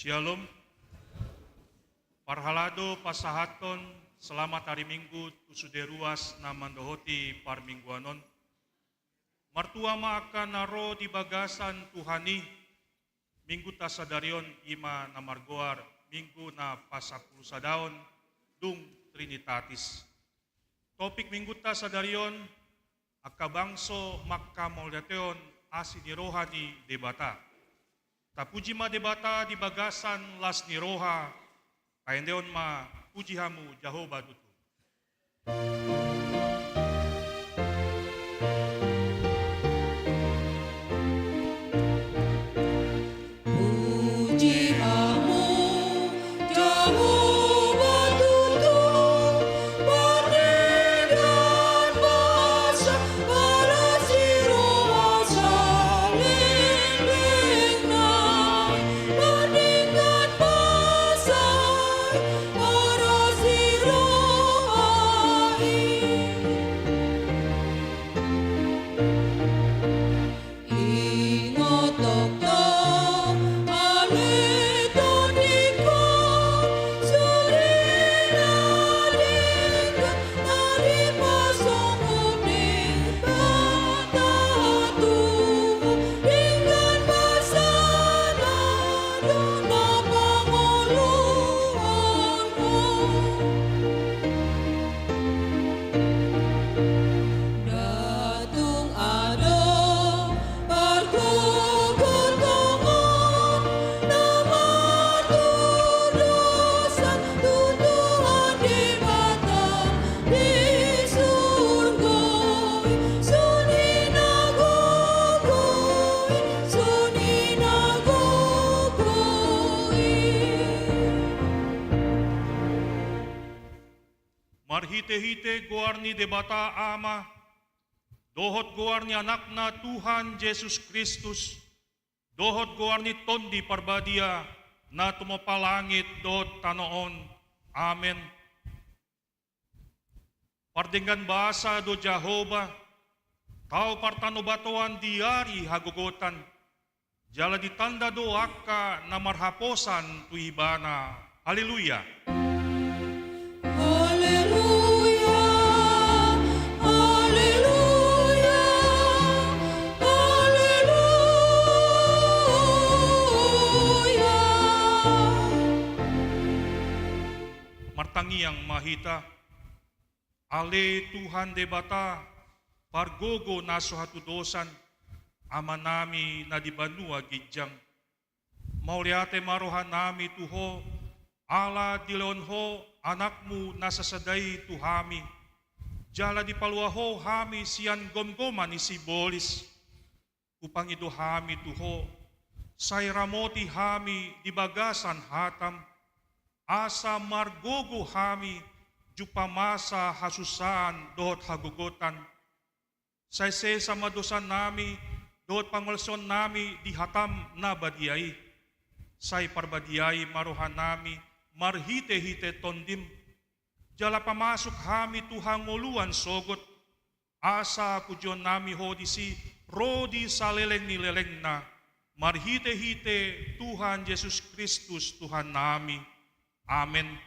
Shalom, parhalado pasahaton selamat hari Minggu tusude ruas na mandohoti parmingguanon. Martua maakan naro di bagasan Tuhani, Minggu tasadarion ima na margoar, Minggu na pasapuluh sadaon, dung Trinitatis. Topik Minggu tasadarion, akabangso makamoldateon asini rohani debata. Tapuji ma debata di bagasan las ni roha, kaendeon ma puji hamu Jehovah tutu. Marhite-hite goarni debata ama, dohot goarni anakna Tuhan Yesus Kristus, dohot goarni tondi parbadia, na tumapalangit dohot tanoon. Amen. Pardenggan bahasa do Jehovah, tau partanobatoan diari hagogotan, jala ditanda do akka na marhaposan tuibana. Haleluya. Martangi yang mahita, ale Tuhan debata, pargogo naso hatudosan, amanami na di banua gijang, mauliate marohan nami tuho, ala dilonho anakmu nasasaday tuhami, jala di paluaho hami siyan gomgoman isi bolis, upang ito hami tuho, say ramoti hami di bagasan hatam, asa margogo hami jupamasa hasusan dohot hagugotan. Say sa madosan nami dohot pangolson nami di hatam na badiyay. Say parbadiyay maruhan nami marhite-hite tondim. Jala pamasok hami tuhanguluan sogot. Asa pudyon nami hodisi rodi saleleng nileleng na. Marhite-hite Tuhan Yesus Kristus Tuhan nami. Amen.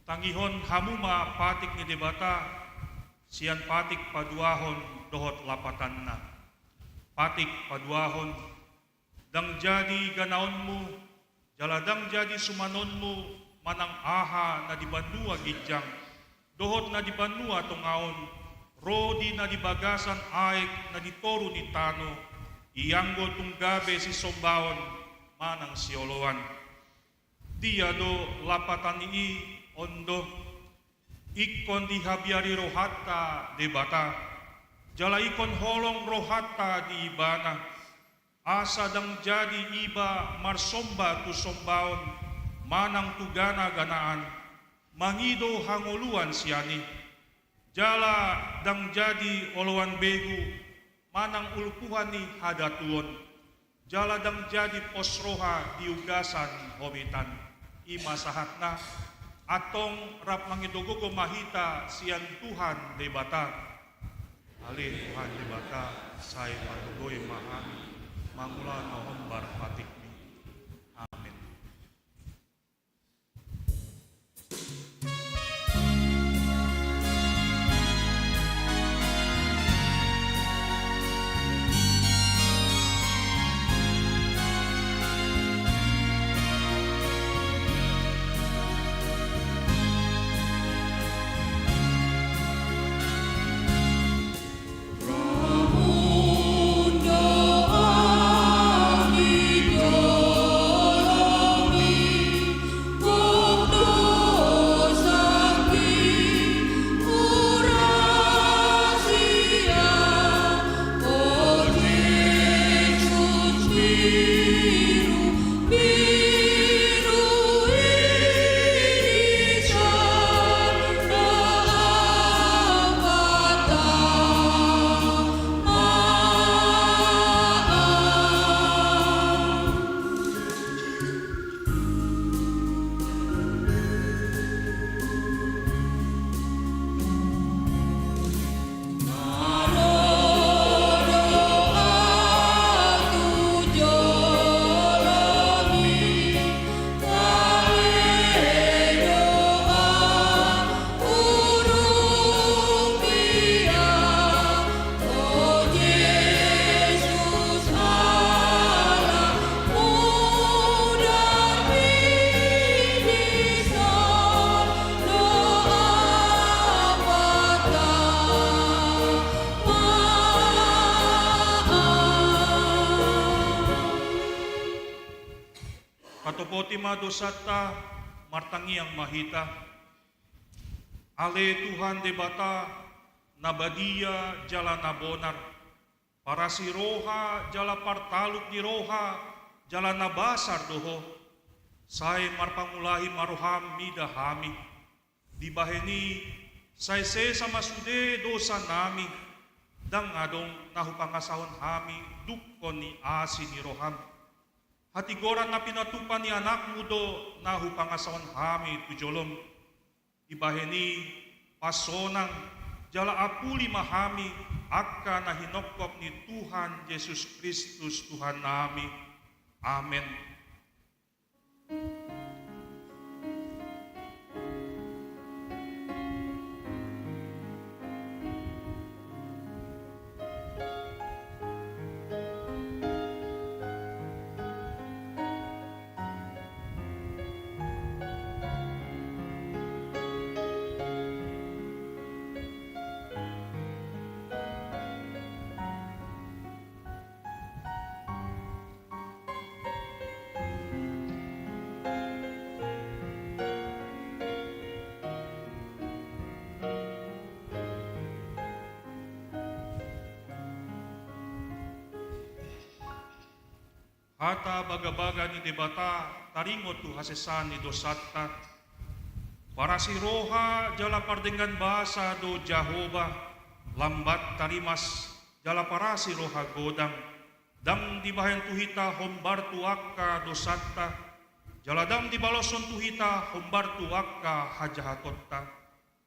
Tangihon hamuma patik ni debata, sian patik paduahon dohot lapatanna. Patik paduahon, dang jadi ganaonmu, jaladang jadi sumanonmu, manang aha na dibandua gijang, dohot na dibandua tongaon, rodi na dibagasan aek na ditoru ni tano, iyanggo tunggabe si sombaon, manang sioloan. Dia do lapatan ni ondo ikon dihabiari rohata debata, jala ikon holong rohata di ibana, asa dang jadi iba marsomba tu sombaon, manang tugana ganaan, mangido hangoluan siani, jala dang jadi olowan begu, manang ulpuhan ni hadatuon, jala dang jadi posroha diugasan homitan, ima sahatna, atong rap mangidogo ko mahita siyan Tuhan debata. Ali Tuhan debata, say padugoy mahami, mangula nohombar patikmi. Amen. Katopotima dosata martangi ang mahita. Ale Tuhan debata nabadia jala nabonar. Para si roha jala partaluk ni roha jala nabasar doho. Say marpangulahi maroham midahami. Dibaheni say sama sude dosa nami. Dang adong nahupangasahon hami dukon ni asi ni roham. Hatigoran na pinatupan ni anak mudo na hupangasawan hami tujolom. Ibaheni pasonang jala apuli mahami akka na hinokop ni Tuhan Yesus Kristus Tuhan nami. Amen. Hata baga-baga ni debata taringot tu hasesan ni dosatta. Para si roha jala pardengan bahasa do Jahoba. Lambat tarimas jala para si roha godang. Dam di bahan tuhita hombar tu akka dosatta. Jala dam di baloson tuhita hombar tu akka hajahatotta.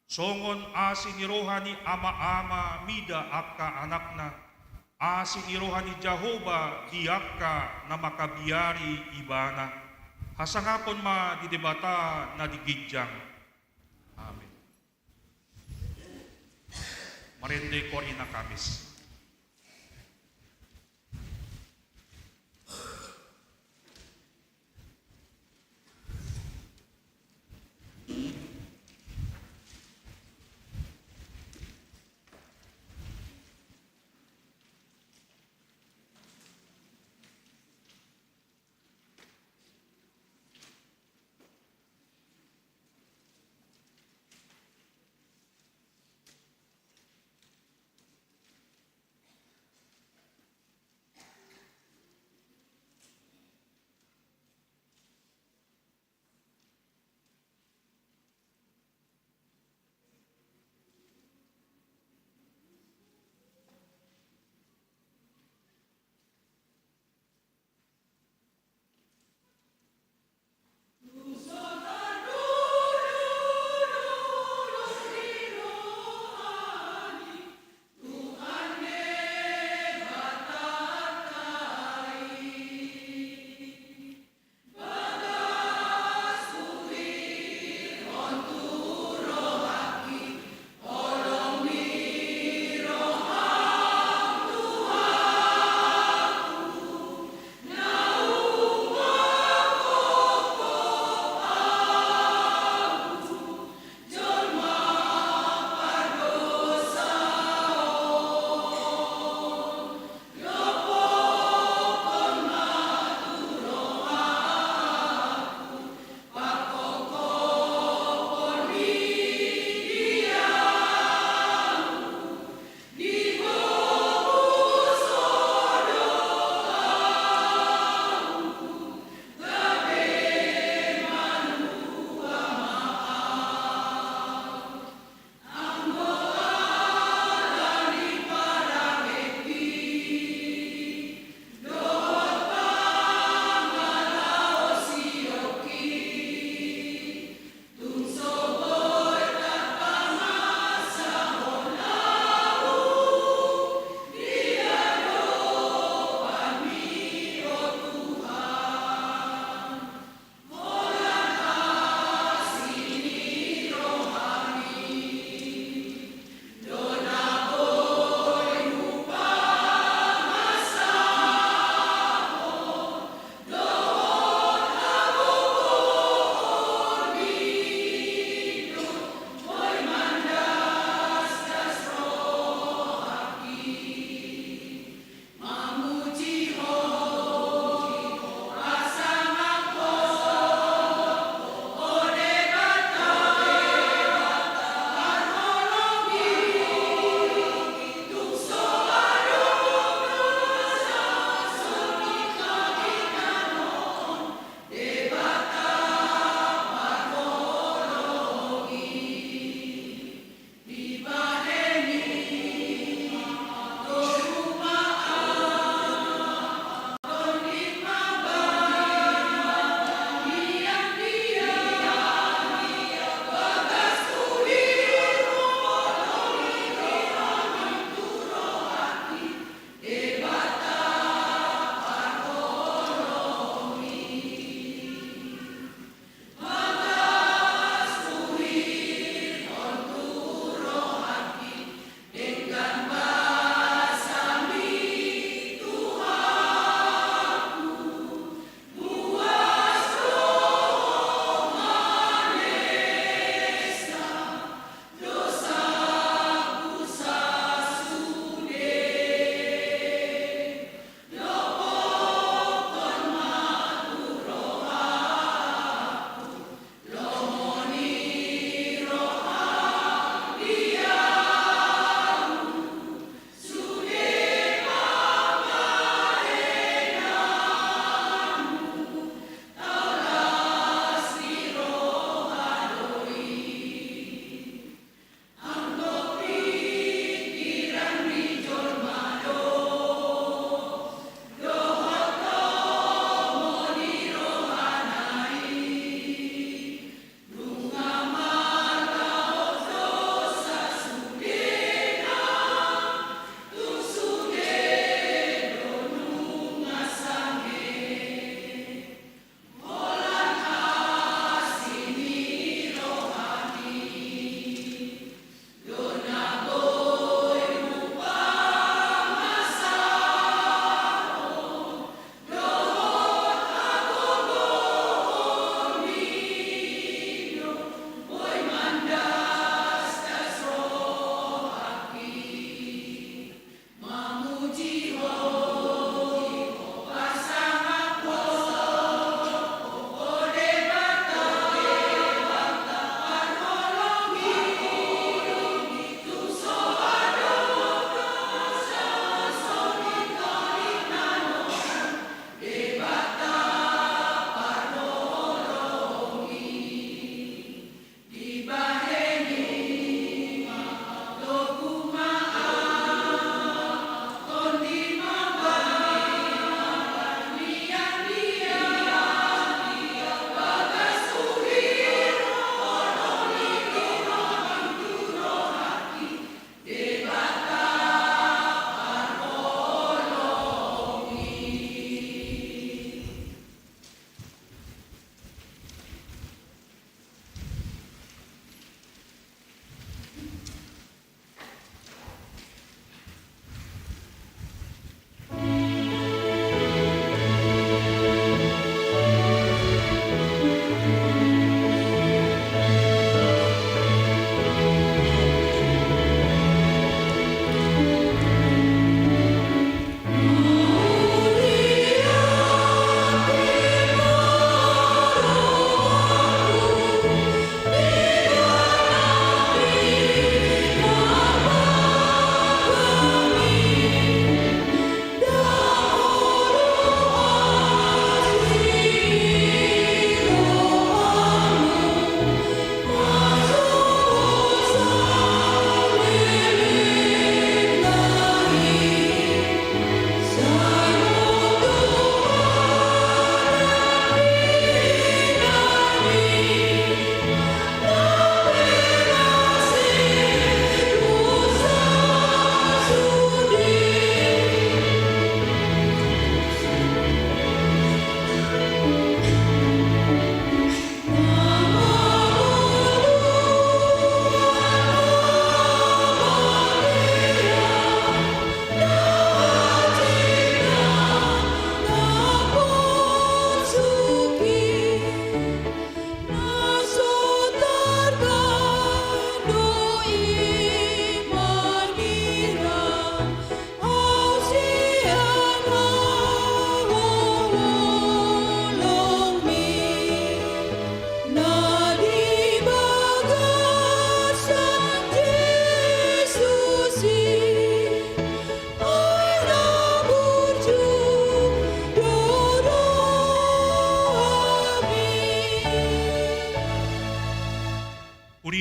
Songon asi ni roha ni ama-ama mida akka anakna. Asi ni roha ni Jahoba di akka na makabiari ibana. Hasangapon ma di debata na digijang. Amen. Marende Corina Kamis.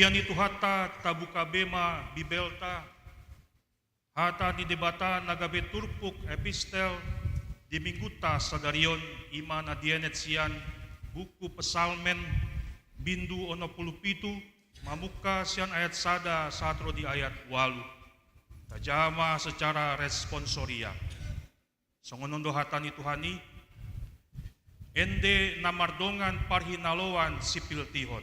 Bian itu hata tabuka bema bibelta, hata di debata nagabe turpuk epistel, di mingguta sagarion ima na dienet sian, buku pesalmen, bindu ono pulupitu, mamuka sian ayat sada satro di ayat walu. Tajama secara responsoria. Songonondo hatani Tuhani, ende namardongan parhinaloan sipil tihon.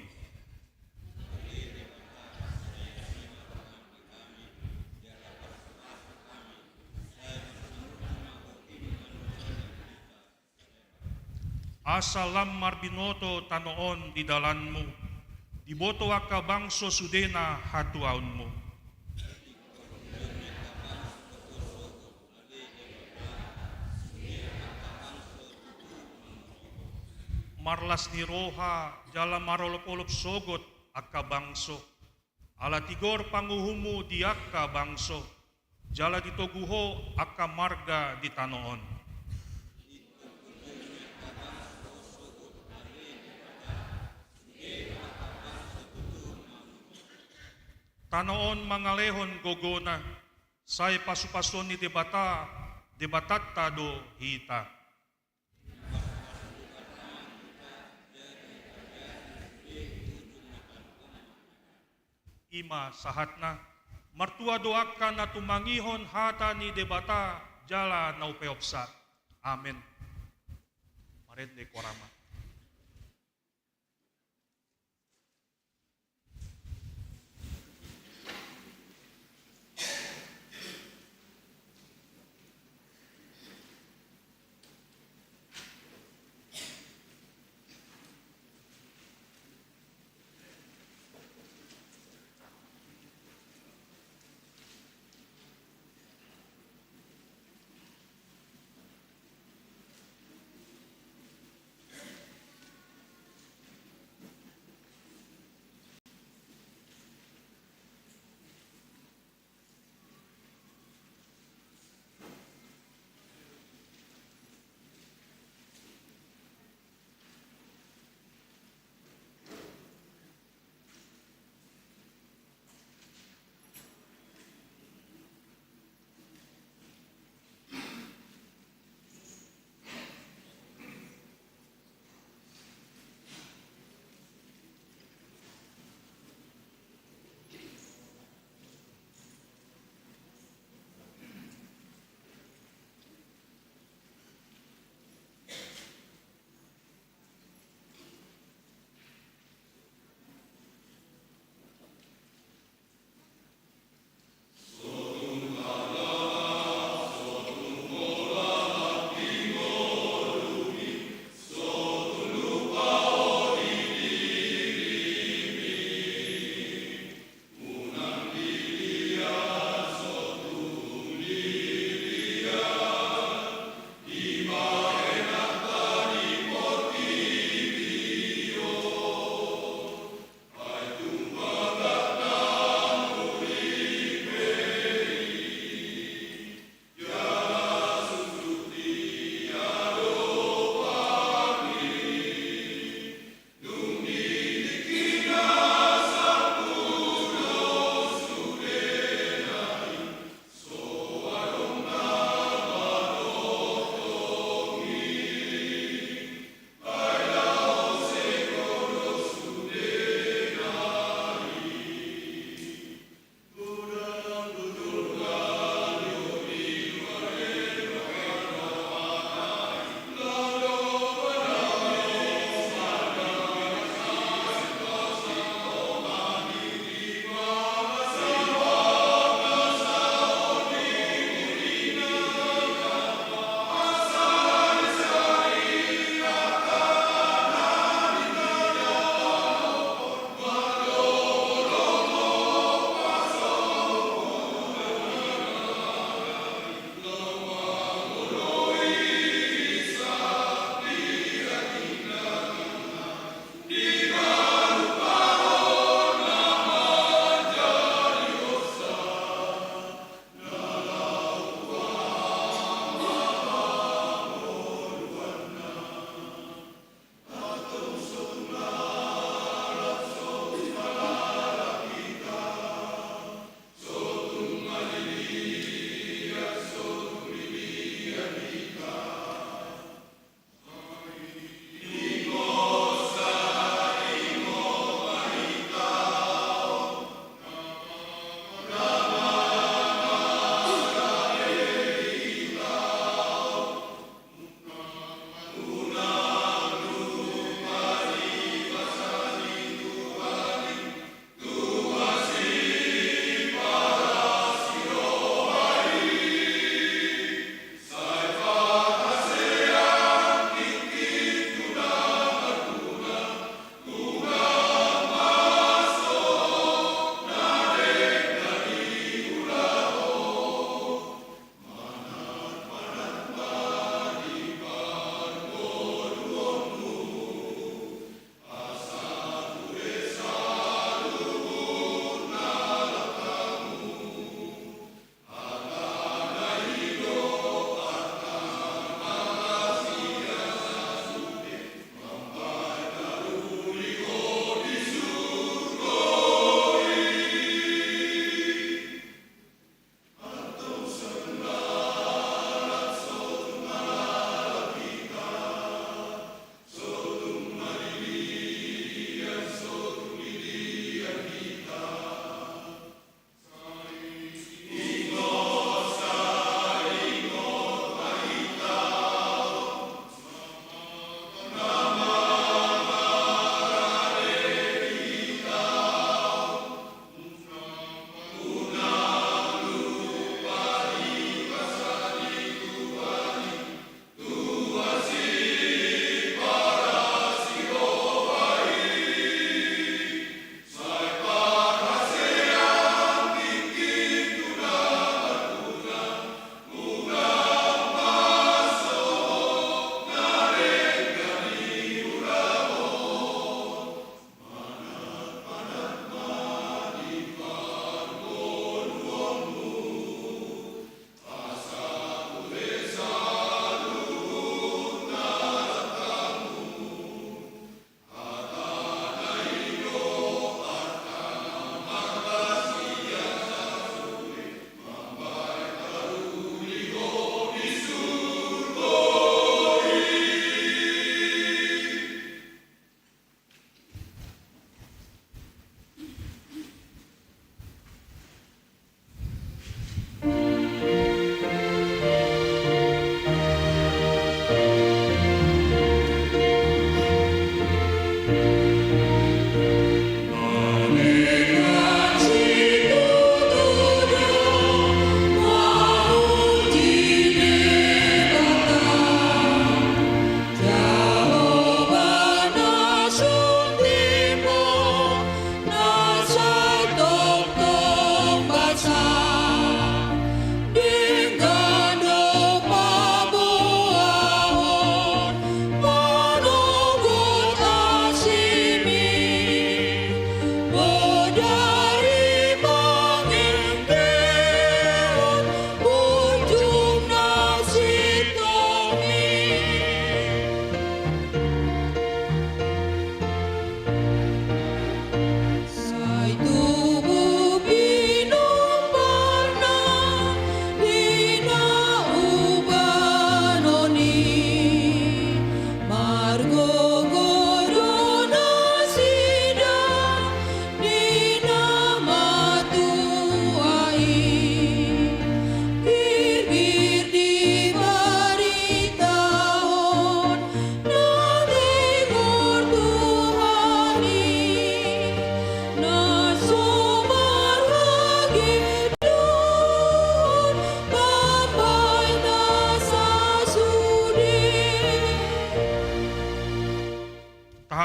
Asalam marbinoto tanoon di dalanmu, diboto aka bangso sudena hatuaunmu. Marlas ni roha jala marolop-olop sogot aka bangso, ala tigor panguhumu di aka bangso, jala ditoguho aka marga di tanoon. Tanoon mangalehon gogona, say pasupason ni debatatta do hita. Ima sahatna, martua doakan na tumangihon hata ni debata jala naupeopsa. Amen. Marende korama.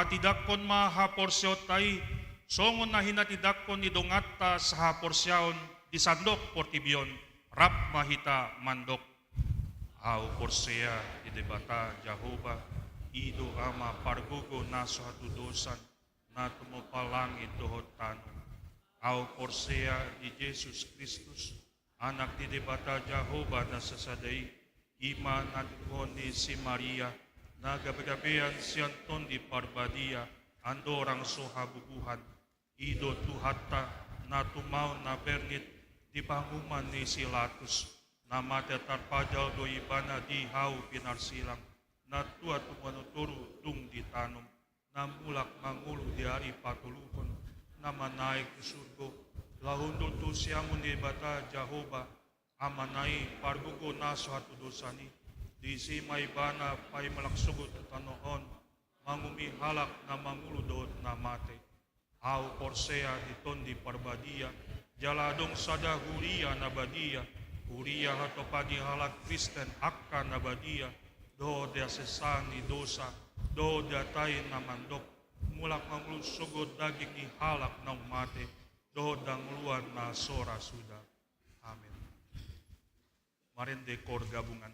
Patidakon mahaporsyotai, songon na hinatidakon ni dongatta sa haporsyaon di sandok portibion, rap mahita mandok. Au porsea di debata Jehovah, ido ama pargugo na suatu dosan, na tumupalangit dohot tanong. Au porsea di Jesus Kristus, anak di debata Jehovah na sasadai, ima natikon ni si Maria, na gabi-gabian siyanton di parbadia, andorang sohabubuhan, ido tuhatta na tumaw na bernit, di panguman ni Silatus, na mata tarpajal do ibana di hau pinarsilang, na tua tumanuturu tung di tanom, na mulak mangulu di hari patuluhon, na manaik di surgo, lahundo tu siamun di bata Jehovah, amanai pargugo na suatu dosani, di si maibana pay malaksugot tanoon, mangumi halak na mangulu doon na mate, au porsea di tondi parbadia, jaladong sada huria na badia, huria hatopadi halak Kristen akka na badia, do dia sesani dosa, do dia tayo na mandok, mulak mangulu sugod daging ni halak na mate, do dangluan na sora sudah. Amin. Marin dekor gabungan.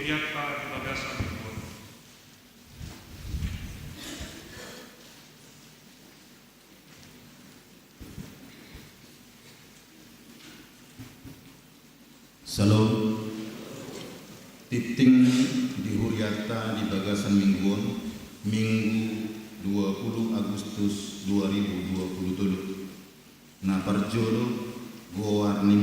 Huriata di Bagasan Mingguan. Salam titing di Huriata di Bagasan Mingguan, Minggu 20 Agustus 2023. Na parjolo gowarni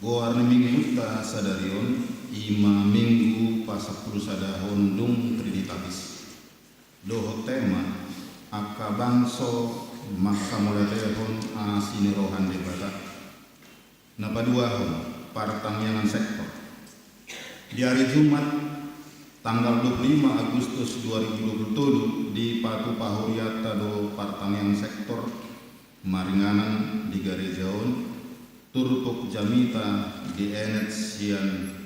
minggu ta sadarion ima minggu pasapulu sadahon dung trinitabis. Doho tema aka bangso maka mulai telefon sinirohan debata. Na paduahon partangyangan sektor. Di hari Jumat tanggal 25 Agustus 2027 di Patu Pahuriata do partangyangan sektor Maringanan di Garejaon turtuk jamita di enet sian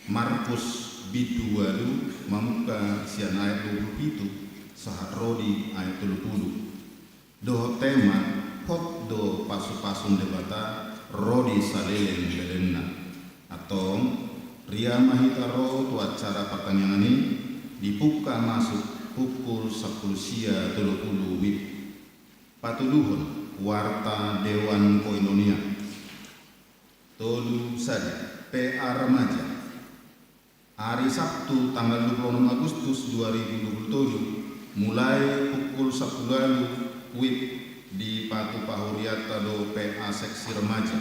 Markus bidu walu mamuka sian ayat 27 sahat rodi ayat 30 doho tema hot do pasu-pasun debata rodi salelen belenna atau ria mahitaro tu acara pertanyaan ini dibuka masuk pukul 10 sia 30 wib patuluhun warta Dewan Koinonia tolu saja PA Remaja hari Sabtu tanggal 26 Agustus 2027 mulai pukul 10 lalu wib di Patu Pahuriata do PA Seksi Remaja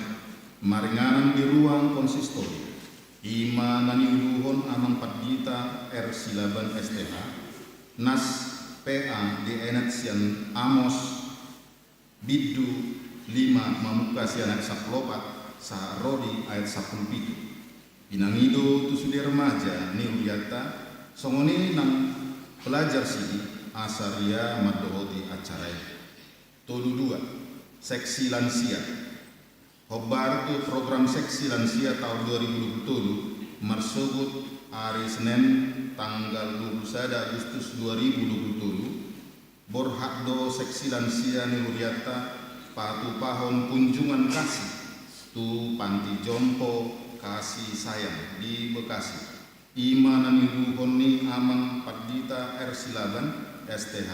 Maringanan di ruang konsistori ima naniuluhon amang padita R Silaban STH Nas PA di enet sian Amos Bidu 5 mamuka sianak saplopat saharodi ayat 10 pitu pinangido tu sudah remaja ni Huriata songoni nang pelajar sidi asaria madohoti acara tolu 2 seksi lansia hobar tu program seksi lansia tahun 2027 marsubut hari Senin tanggal 21 Agustus 2027 borhak do seksi lansia ni Huriata patu pahon kunjungan kasih tu panti jompo kasih sayang di Bekasi ima naniluhon ni amang padita R Silaban STH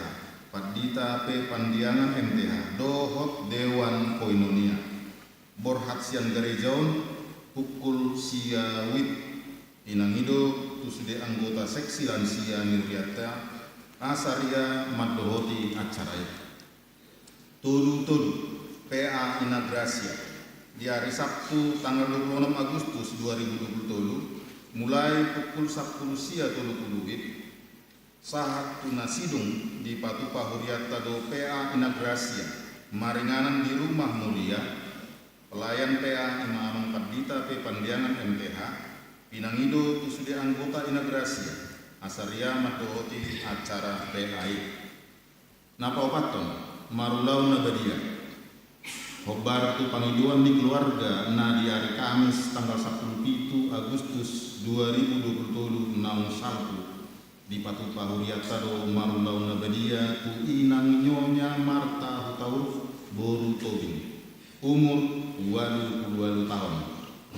padita P Pandiangan MTH dohot Dewan Koinonia borhak sian Garejaon pukul sia wib inangido tu sudah anggota seksi lansia ni Huriata asaria madohoti acara itu tulu PA Inagrasia di hari Sabtu tanggal 26 Agustus 2027 mulai pukul 10 sia 30 wib sahat tunasidung di Patu Pahuriata do PA Inagrasia Maringanan di Rumah Mulia pelayan PA Imam Padita P Pandiangan MTH pinangido tu sudah anggota Inagrasia asaria madohoti acara PAI napa opaton marulau nabadia hobar tu pangiduan di keluarga na di hari Kamis tanggal 17 Agustus 2027 naung salpu di Patu Pahuriata do marulau nabadia tu inang nyonya Marta Hutauruf Boru Tobing umur 28 tahun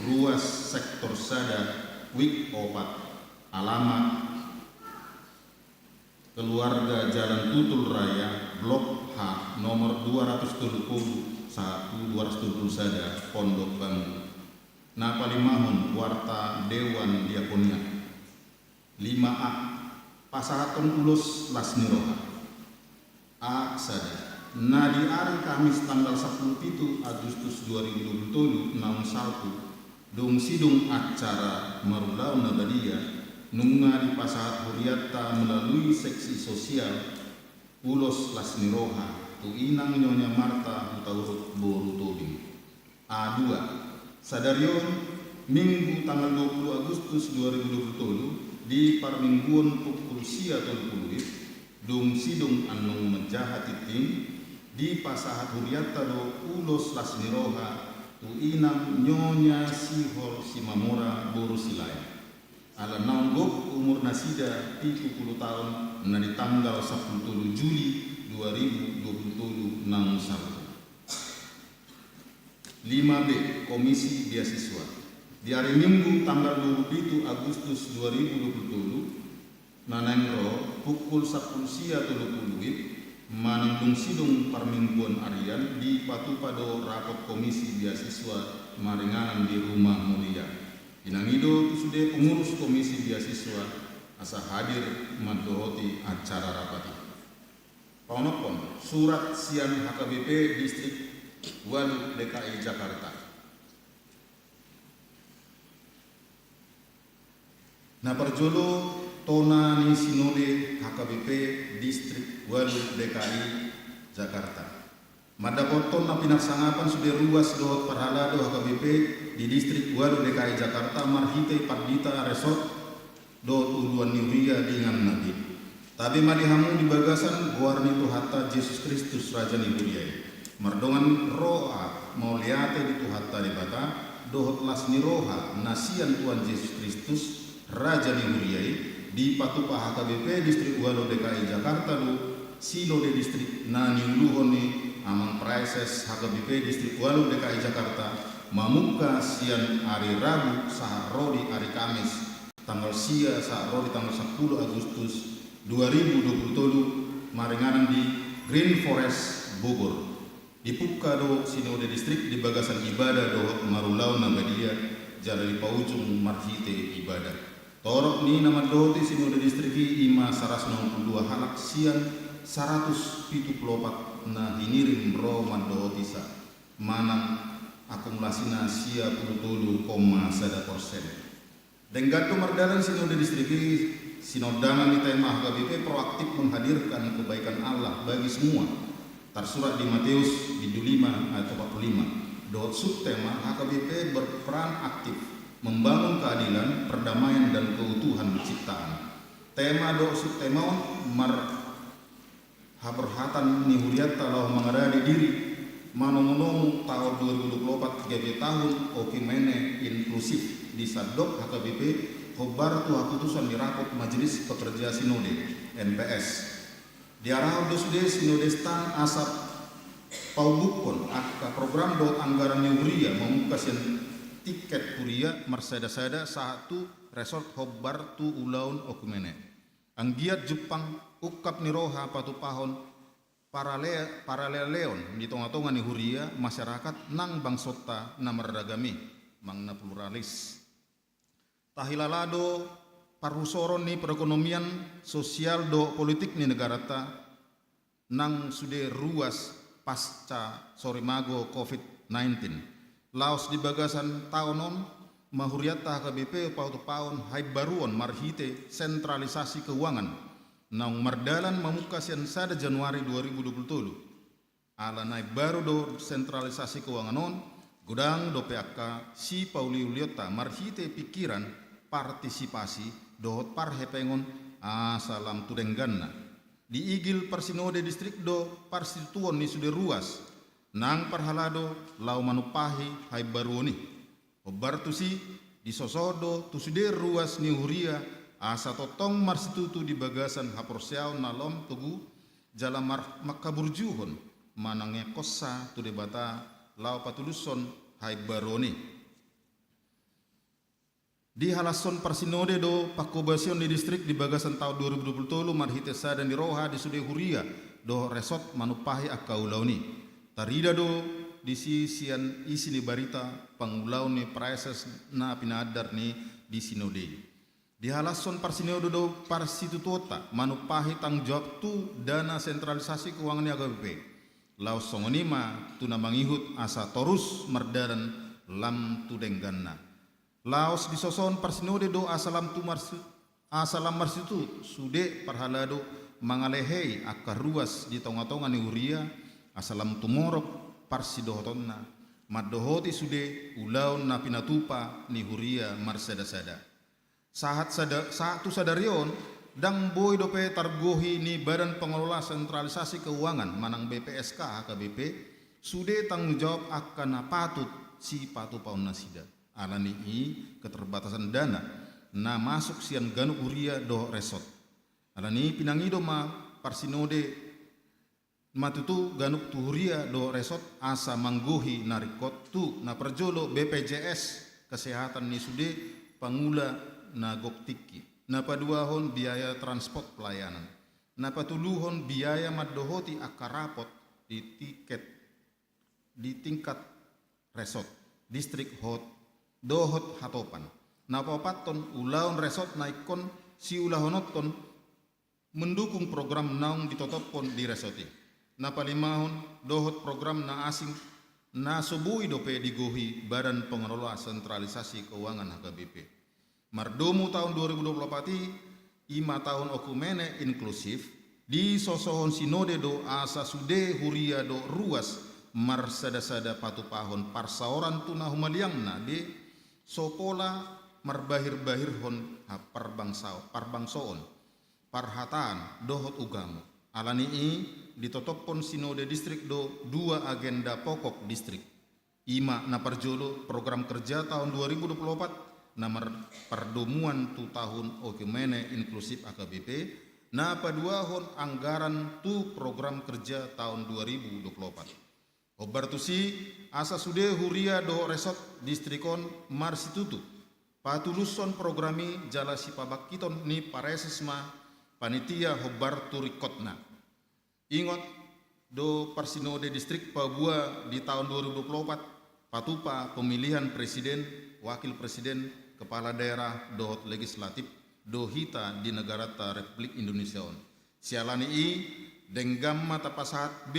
ruas sektor sada wik opat alamat keluarga Jalan Tutul Raya Blok H nomor 270 270 saja Pondok Bambu napa limahun warta Dewan Diakonia 5A pasahaton ulus lasniroha A saja na di hari Kamis tanggal 17 Agustus 2027 naung salku dong sidung acara marulau nabadia nunga di pasahat Huriata melalui seksi sosial ulos lasniroha tu inang nyonya Marta Hutauruf Boru Tobing A2 sadarion Minggu tanggal 20 Agustus 2027 di Parmingguan pukul sia 30 dong sidung anung menjahati tim di pasahat Huriata do ulos lasniroha tu inang nyonya Sihor Simamora Boru Silaya ala naunggok umur nasida 30 tahun na di tanggal 10 Juli 2027 nang Sabtu 5B Komisi Beasiswa Di hari Minggu tanggal 27 Agustus 2020 nanengro pukul 10 sia 30 mananggung sidung permingguan harian di Patupado rapot komisi beasiswa maringanan di Rumah Mulia. Inangido sudah pengurus komisi beasiswa asa hadir madohoti acara rapati. Paunopon surat sian HKBP distrik Walu DKI Jakarta. Na perjolo tona ni sinode HKBP distrik Walu DKI Jakarta. Madapoton na pinaksangapan sudah ruas dohot parhalado HKBP di distrik Walu DKI Jakarta marhite pardita resort dohot uluan niuria dengan nabi. Tapi madihamu di bagasan guarni Tuhatta Yesus Kristus Raja Niuriai. Mardongan roa mau liate di Tuhatta di bata dohot lasni roha nasian Tuhan Yesus Kristus Raja Niuriai di Patupa HKBP distrik Walu DKI Jakarta lu sinode distrik nani uluhoni amang praises HKBP distrik Walu DKI Jakarta mamuka sian hari Rabu saharodi hari Kamis tanggal sia saharodi tanggal 10 Agustus 2027 maringanan di Green Forest Bogor. Dipuka do sinode distrik di bagasan ibadah do marulau nagadia jalali paujung marhite ibadah. Torok ni nama dohoti sinode distriki ima 162 halak sian 174 na hinirim bro mandohoti sa manang akumulasinya sia 77,1%. Denggato mardalan sinode distriki sinodangan di tema HKBP proaktif menghadirkan kebaikan Allah bagi semua. Tersurat di Matius 5 ayat 45. Dohot subtema HKBP berperan aktif membangun keadilan, perdamaian dan keutuhan ciptaan. Tema do subtema haberhatan ni huriata lau mengadani diri manomonomu tahun 2024 3 tahun oke mene inklusif di sadok HKBP hobar tu keputusan di rapot Majelis Pekerja Sinode NPS. Di arah dosude sinode stan asap paubukon akka program do anggaran niuria memukasian tiket kuria mersada-sada satu resort hobar tu ulaun okumene. Anggiat Jepang ukap niroha patu pahon paraleleon di tonga-tonga ni huria masyarakat nang bangsota na merdagami mangna pluralis. Tahilalado parusoron ni perekonomian sosial do politik ni negara ta nang sude ruas pasca sorimago COVID-19. Laos di bagasan taonon mahuriata HKBP pautu paun hai baruon marhite sentralisasi keuangan nang mardalan mamukasian sada Januari 2027 ala naik baru do sentralisasi keuangan non gudang do PAK si Pauli Uliota marhite pikiran partisipasi dohot parhepengon asalam tudengganna di igil persinode distrik do parstituon ni sude ruas nang parhalado lau manupahi hai baruni obar tusi di sosodo tusude ruas ni huria asa totong marsitutu di bagasan haporsiao nalom tugu jala makaburjuhon manangnya kosa tu debata lau patuluson hai baroni di halason persinode do pakobasion di distrik di bagasan tahun 2020 marhite sada di roha di sude huria do resort manupahi akaulauni tarida do di sisian isi ni barita pangulau ni praises na pinadar ni di sinode. Di halason parsinode do parsitutota manupahi tang jawab tu dana sentralisasi keuangan ni HKBP. Laos songonima tu na mangihut asa torus merdaran lam tu dengganna. Laos di soson parsinode do asalam marsitu sude parhalado mangalehei akar ruas di tonga-tonga ni huria asalam tumorok parsidohotonna maddohoti sude ulaun na pinatupa ni huria marsada-sada saat satu sadarion dang boy dope targohi ni Badan Pengelola Sentralisasi Keuangan manang BPSK HKBP sude tanggung jawab akan patut si patu paun nasida alani i keterbatasan dana na masuk sian ganuk huria do resort alani pinangido ma parsinode matutu ganuk tuhuria do resort asa mangguhi narikot tu na perjolo BPJS kesehatan ni sude pangula na goktiki. Na paduahon biaya transport pelayanan. Na patuluhon biaya madohoti akarapot di tiket di tingkat resort distrik hot dohot hatopan. Na papaton ulaon resort naikon si ulahonoton mendukung program naung ditotopon di resoti. Na palimahon dohot program na asing na subui dope digohi Badan Pengelola Sentralisasi Keuangan HKBP. Mardomu tahun 2024 ima tahun okumene inklusif di sosohon sinode do asa sude huria do ruas mar sada-sada patupahon parsaoran tuna humaliangna de sopola marbahir-bahir hon parbangsoon parhataan dohot ugamu alani i ditotopon sinode distrik do dua agenda pokok distrik ima na parjolo program kerja tahun 2024 nomor perdomuan tu tahun okumene inklusif AKBP na paduahon anggaran tu program kerja tahun 2024 obartusi asa sude huria do resort distrikon marsitutu patuluson programi jala sipabakiton ni paresesma panitia hobar turikotna ingot do persinode distrik Papua di tahun 2024 patupa pemilihan presiden wakil presiden kepala daerah dohot legislatif dohita di negara ta Republik Indonesia on sialani i denggam mata pasahat b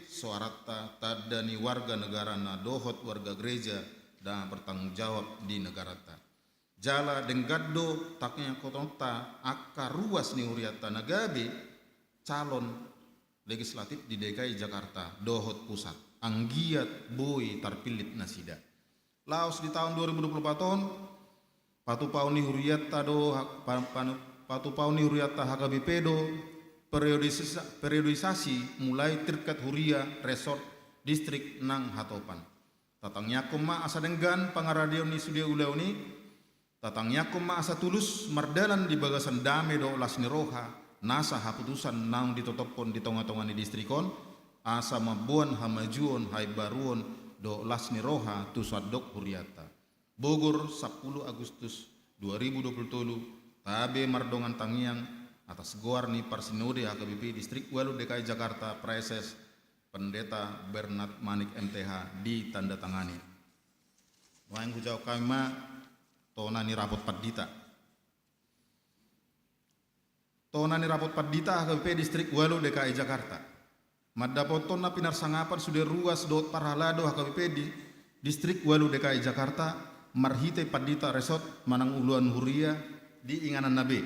suarata tadani warga negara na dohot warga gereja dan bertanggung jawab di negara ta jala denggaddo taknya kotota akar ruas ni huriata nagabe calon legislatif di DKI Jakarta dohot pusat anggiat boy tarpilit nasida Laos di tahun 2024 tahun patupauni huriata do patupauni huriata HKBP do periodisasi mulai terkait huria resort distrik nang hatopan tatangnya koma asa denggan pangaradion ni sudia ulauni tatangnya koma asa tulus mardalan di bagasan dame do lasni roha nasa haputusan nang ditotopon di tonga-tonga ni distrikon asa mabuan hamajuon hai baruon do lasni roha tu sadok huriata Bogor 10 Agustus 2027 tabe mardongan tangiang atas goarni parsinode HKBP distrik Walu DKI Jakarta Preses Pendeta Bernard Manik MTH ditandatangani waing hujau kami tonani rapot padita HKBP distrik Walu DKI Jakarta Madapoton na pinarsangapan sudah ruas dot parhalado HKBP di distrik Walu DKI Jakarta marhite padita resort manang uluan huria di inganan nabe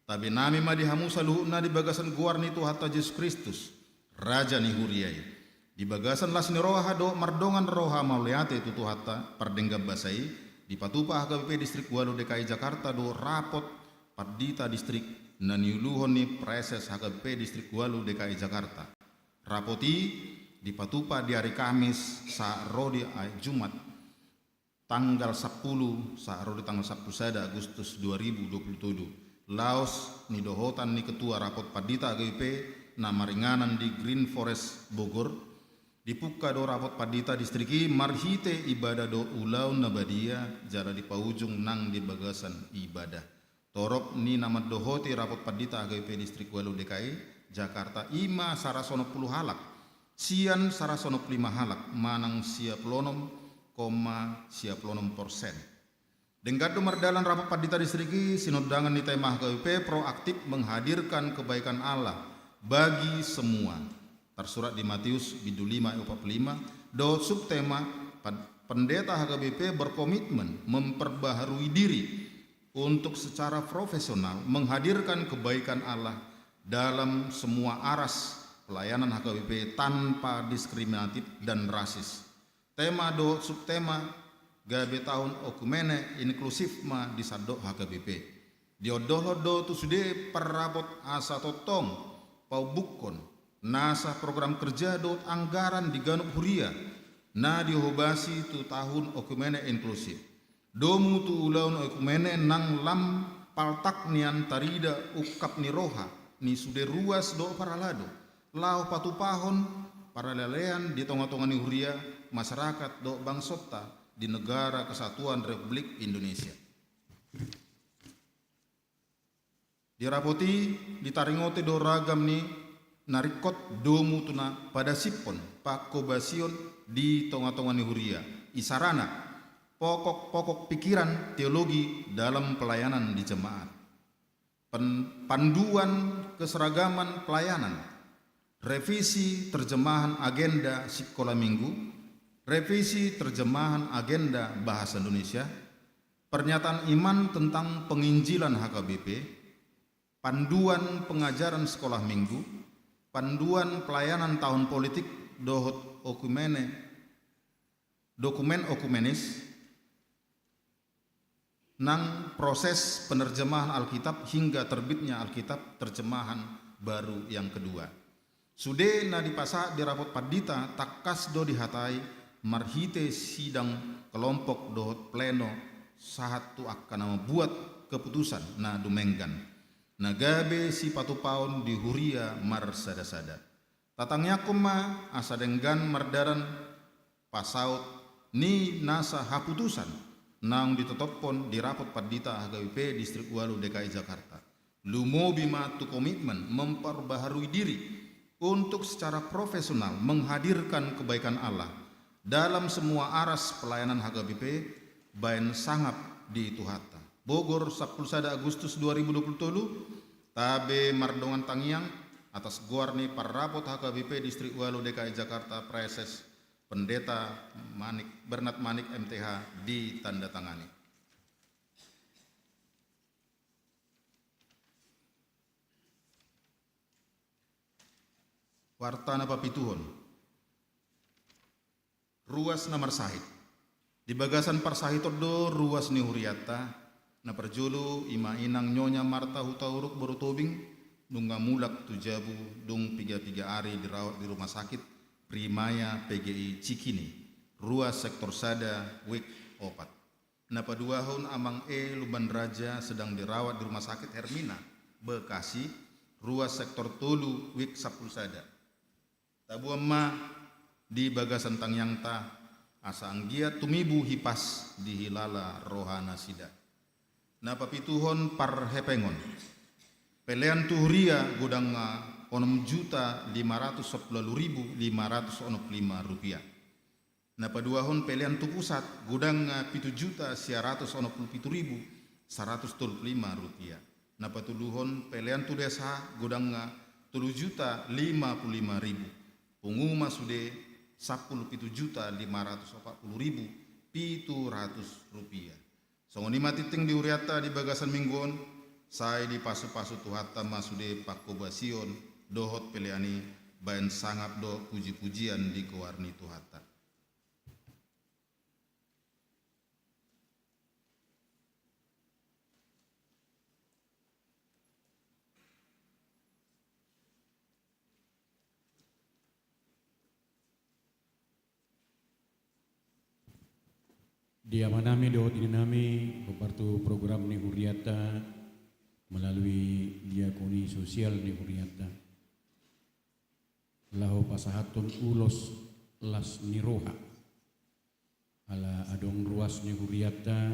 tabe nami madi hamusa luhuna di bagasan guarni tu hatta Yesus Kristus raja ni huriai di bagasan lasni roha do mardongan roha mauliate tu hatta pardengga basai di patupa HKBP distrik Walu DKI Jakarta do rapot padita distrik naniuluhon ni preses HKBP distrik Walu DKI Jakarta rapoti di patupa di hari Kamis sa rodi Jumat tanggal 10 sa rodi tanggal 10 sada Agustus 2027 Laos ni dohotan ni ketua rapot padita HKBP na maringanan di Green Forest Bogor dipuka do rapot padita distriki marhite ibadah do ulau nabadia jara di paujung nang di bagasan ibadah torop ni nama dohoti rapot padita HKBP distrik Walu DKI Jakarta ima sarasono 10 halak sian sarasono 5 halak manang siap lonom siap lonom persen Denggado mardalan rapat padita distriki sinodangan ni tema HKBP proaktif menghadirkan kebaikan Allah bagi semua tersurat di Matius bidul 5 ayat 45 do subtema pendeta HKBP berkomitmen memperbaharui diri untuk secara profesional menghadirkan kebaikan Allah dalam semua aras pelayanan HKBP tanpa diskriminatif dan rasis. Tema do subtema gabe tahun okumene inklusif ma disadok HKBP. Diodoh-doh tu sude perabot asa totong pau bukon nasa program kerja do anggaran diganuk huria na dihobasi tu tahun okumene inklusif. Domu tu ulaun okumene nang lam paltak nian tarida ukap ni roha ni sude ruas do paralado. Lau patupahon para lelean di tonga-tonga ni huria masyarakat do bangsota di Negara Kesatuan Republik Indonesia. Dirapoti ditaringote do ragam ni narikot domu tuna pada sipon pakobasion di tonga-tonga ni huria isarana pokok-pokok pikiran teologi dalam pelayanan di jemaat. Panduan keseragaman pelayanan, revisi terjemahan agenda sekolah minggu, revisi terjemahan agenda bahasa Indonesia, pernyataan iman tentang penginjilan HKBP, panduan pengajaran sekolah minggu, panduan pelayanan tahun politik dohot okumene, dokumen okumenis, nang proses penerjemahan Alkitab hingga terbitnya Alkitab terjemahan baru yang kedua. Sude na dipasa dirapot padita takas do dihatai marhite sidang kelompok dohot pleno sahat tu akan membuat keputusan na dumenggan. Nagabe si patupaon di huria mar sada-sada. Tatangnya kuma asa denggan mardaran pasaut ni nasa haputusan nang ditetapkan di rapot padita HKBP Distrik Walu DKI Jakarta. Lumobima tu komitmen memperbaharui diri untuk secara profesional menghadirkan kebaikan Allah dalam semua aras pelayanan HKBP bain sangap di Tuhata. Bogor 10 Agustus 2020 tabe mardongan tangiang atas guarni parrapot HKBP Distrik Walu DKI Jakarta Preses Pendeta Bernat Manik MTH ditandatangani. Wartana papituhon. Ruas na marsahit. Di bagasan parsahitodo ruas ni huriata na perjulu ima inang nyonya Marta hutauruk borotobing nunga mulak tujabu dung 3 hari dirawat di rumah sakit Primaya PGI Cikini, ruas sektor Sada, Wik, Opat. Napa 2 tahun Amang Luban Raja sedang dirawat di rumah sakit Hermina, Bekasi, ruas sektor Tolu, Wik, Sapul Sada. Tabu Amma di bagasan Tangyangta, asa anggia tumibu hipas di hilala rohana sida. Napa pituhon parhepengon, pelean tuhuria gudang 6.510.505 rupiah. Napa 2 tahun pelian tu pusat gudang 7.167.135 rupiah. Napa 3 tahun pelian tu desa gudang 7.055.000. Penguma sude 10.7.540.700 rupiah. Songoni mati ting di uriata di bagasan mingguon, saya di pasu-pasu tuhata masude pakobasion dohot peleani bayan sangap do puji-pujian di kewarni tuhata. Dia manami dohot ini nami bepartu program ni huriata melalui diakoni sosial ni huriata. Lahu pasahatun ulos las niroha ala adong ruas ni huriata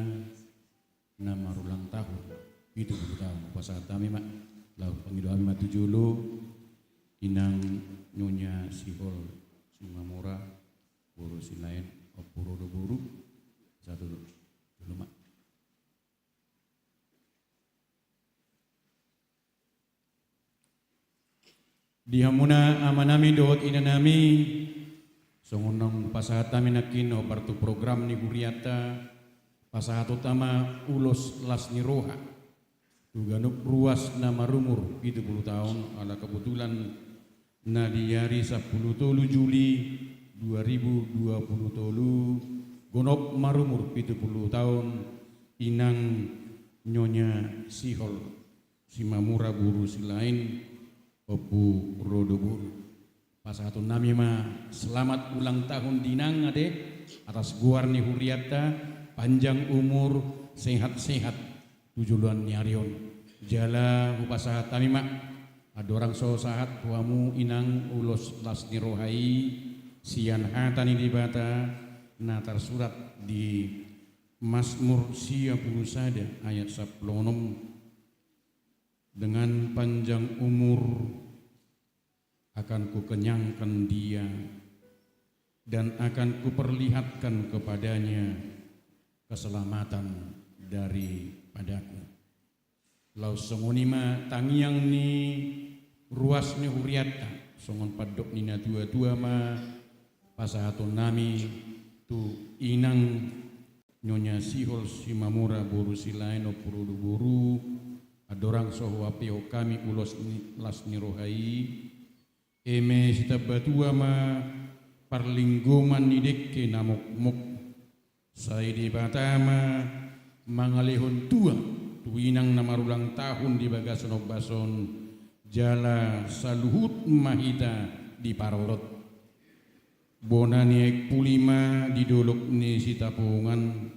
nama ulang tahun itu tahun pasahat kami mak lahu pangido kami matu julu inang nyonya sihol Simamura buru silain opuro do buru satu dulu mak. Dihamuna amanami dohot inanami songonong pasahat kami nakino partu program ni huriata pasahat utama ulos las niroha tuganuk ruas nama rumur 70 tahun ala kebetulan na di hari 10 Juli 2020 gonop marumur 70 tahun inang nyonya sihol Simamura buru silain Opu Rodobur. Pasatun nami selamat ulang tahun dinang ade atas guarni huriata panjang umur sehat-sehat tujuan nyarion jala upasahat kami ada orang so sahat huamu inang ulos las nirohai sian hatani dibata natar surat di Mazmur 31 ayat 10, dengan panjang umur akan kukenyangkan dia dan akan kuperlihatkan kepadanya keselamatan daripadaku. Lau songonima tangiang ni ruas ni huriata songon padok nina tua-tua ma pasahaton nami tu inang nyonya sihol simamura boru silain o purudu boru adorang soho apeo kami ulos las nirohai eme sita batua ma parlinggoman nidekke namok-mok sai di batama mangalehon tua tuinang namarulang tahun di bagasan bason jala saluhut mahita di parolot bonani ek pulima di dolok ni sitapungan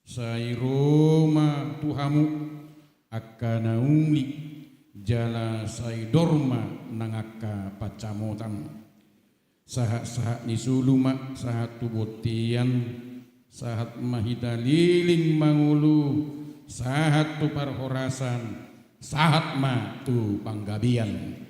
sai Roma tuhamu akkana ungli jala sai dorma nangaka pacamotan sahat-sahat ni suluma sahat tubotian sahat mahita liling mangulu sahat tu parhorasan sahat ma tu panggabian.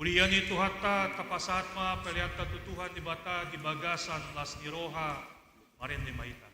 Ulian itu hatta tapasaat ma pelihat katutuhan di bata di bagasan las niroha marin di maita.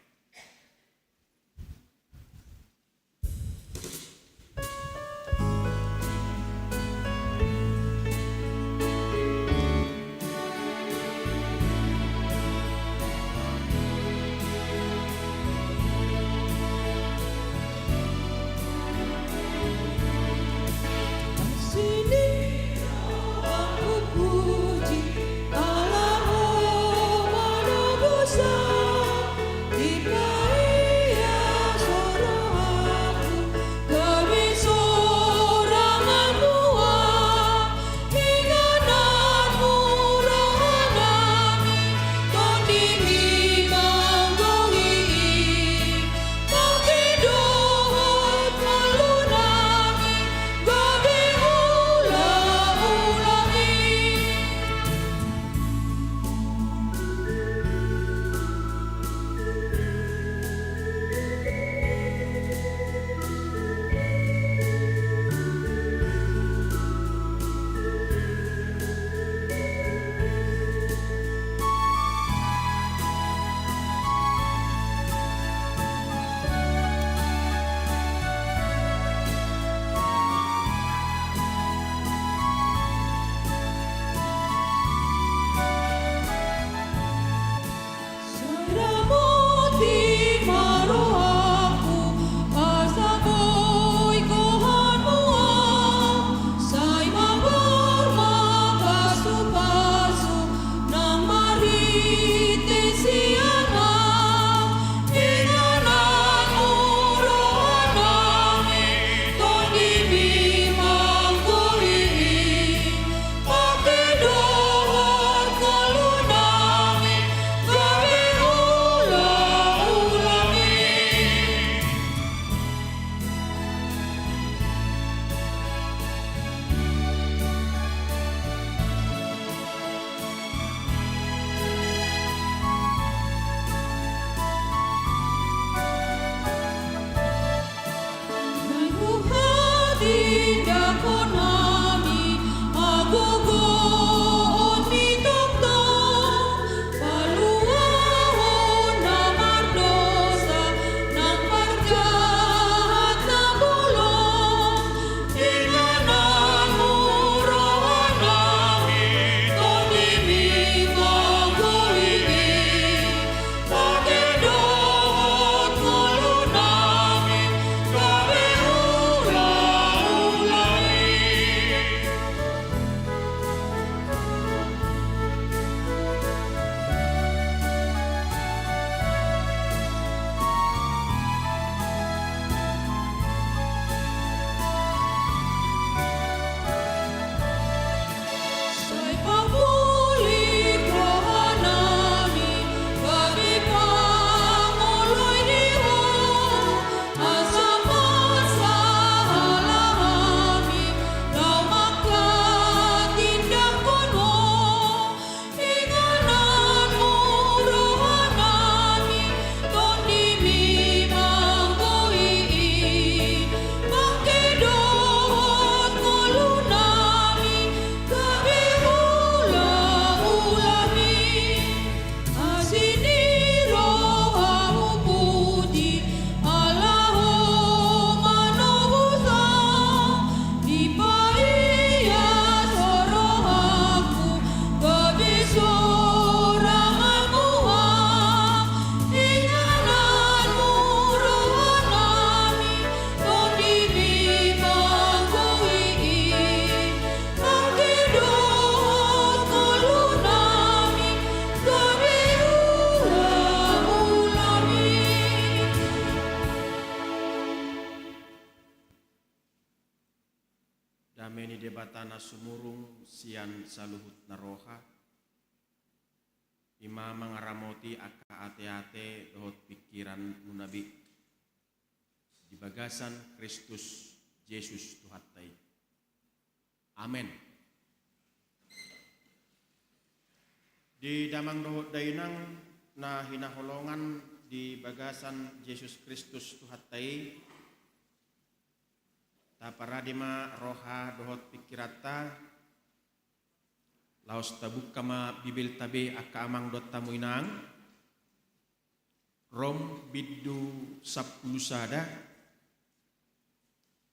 debatana sumurung sian saluhut naroha ima mangaramoti aka ate-ate dohot pikiran munabi di bagasan Kristus Yesus Tuhattai. Amen. Di damang dohot dainang na hinaholongan di bagasan Yesus Kristus Tuhattai ta paradima roha dohot pikirata laos tabuk kama bibil tabe aka amang dot tamuinang rom biddu 10 sada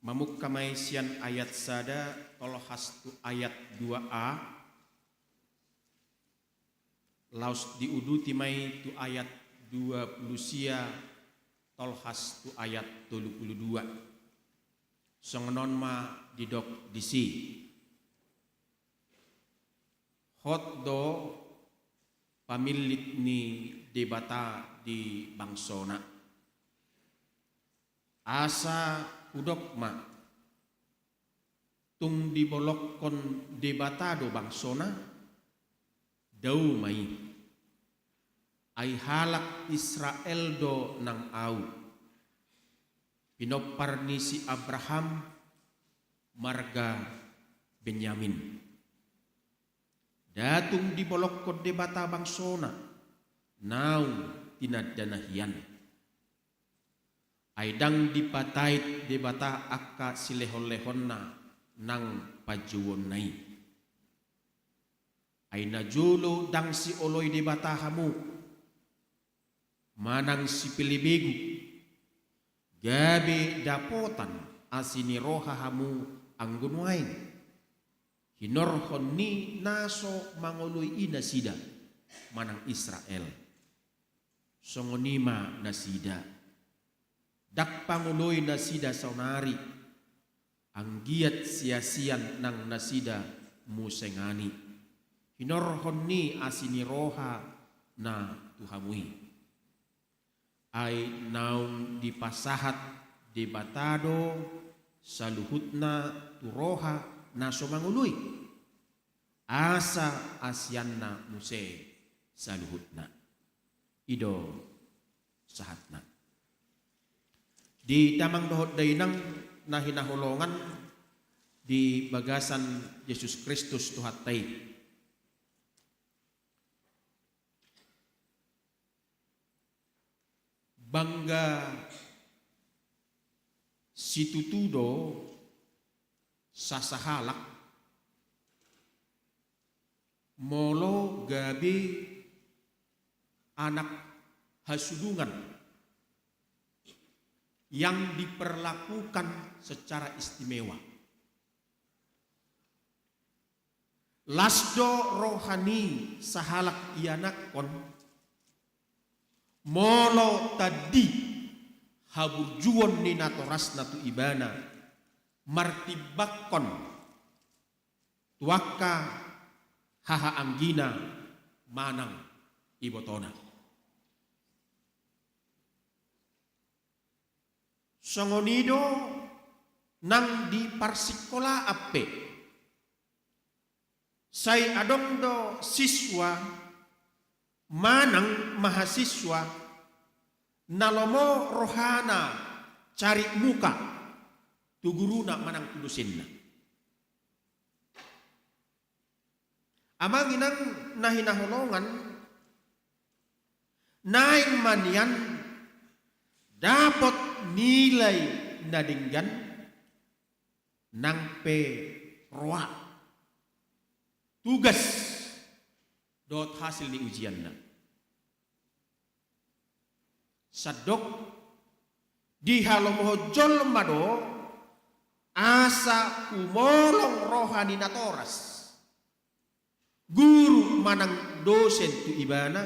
mamuk kamay sian ayat sada tolhas tu ayat 2a laos diuduti may tu ayat 20 sia tolhas tu ayat 32 songonon ma didok disi hotdo pamilit ni debata di bangsona asa udok ma tung dibolok kon debata do bangsona dau mai ay halak Israel do nang au pinopar ni si Abraham marga Benyamin datung dibolok kon debata bangsona naung tinadanahian aidang dipatait debata akka silehon-lehonna nang pajuwon nai ay najulo dang si oloy debata hamu manang si pilibegu gabe dapotan asini roha hamu anggunwain hinorhon ni naso mangoloy inasida manang Israel songonima nasida dak panguloy nasida saunari ang giat sia-sian nang nasida musengani hinorhon ni asini roha na tuhamui ay naung dipasahat debatado saluhutna turoha na sumanguluy asa asyanna muse saluhutna ido sahatna di damang dohot dainang na hinahulongan di bagasan Yesus Kristus Tuhattai bangga situtudo sasahalak molo gabi anak hasudungan yang diperlakukan secara istimewa lasdo rohani sahalak ianakon molo tadi haburjuon ni natoras natu ibana martibakon tuaka haha anggina manang ibotona songonido nang di parsikola ape say adong do siswa manang mahasiswa nalomo rohana cari muka tuguruna manang tudusinna amang inang nahinahulongan naing manian dapat nilai nadinggan nang pe roa tugas dot hasil di ujian na sadok di halomoho jol mado asa kumolong rohani natoras guru manang dosen tu ibana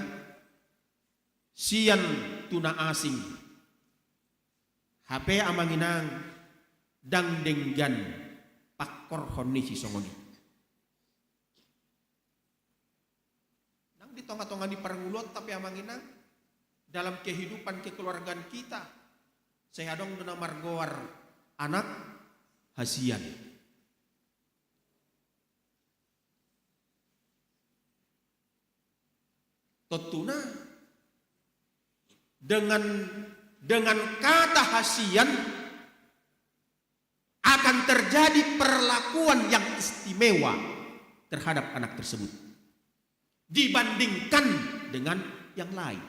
sian tuna asing HP amanginang dang denggan pakor honni si songoni di tonga-tonga di parangulot tapi amanginang dalam kehidupan kekeluargaan kita saya dong dona margoar anak hasian Totuna dengan kata hasian akan terjadi perlakuan yang istimewa terhadap anak tersebut dibandingkan dengan yang lain.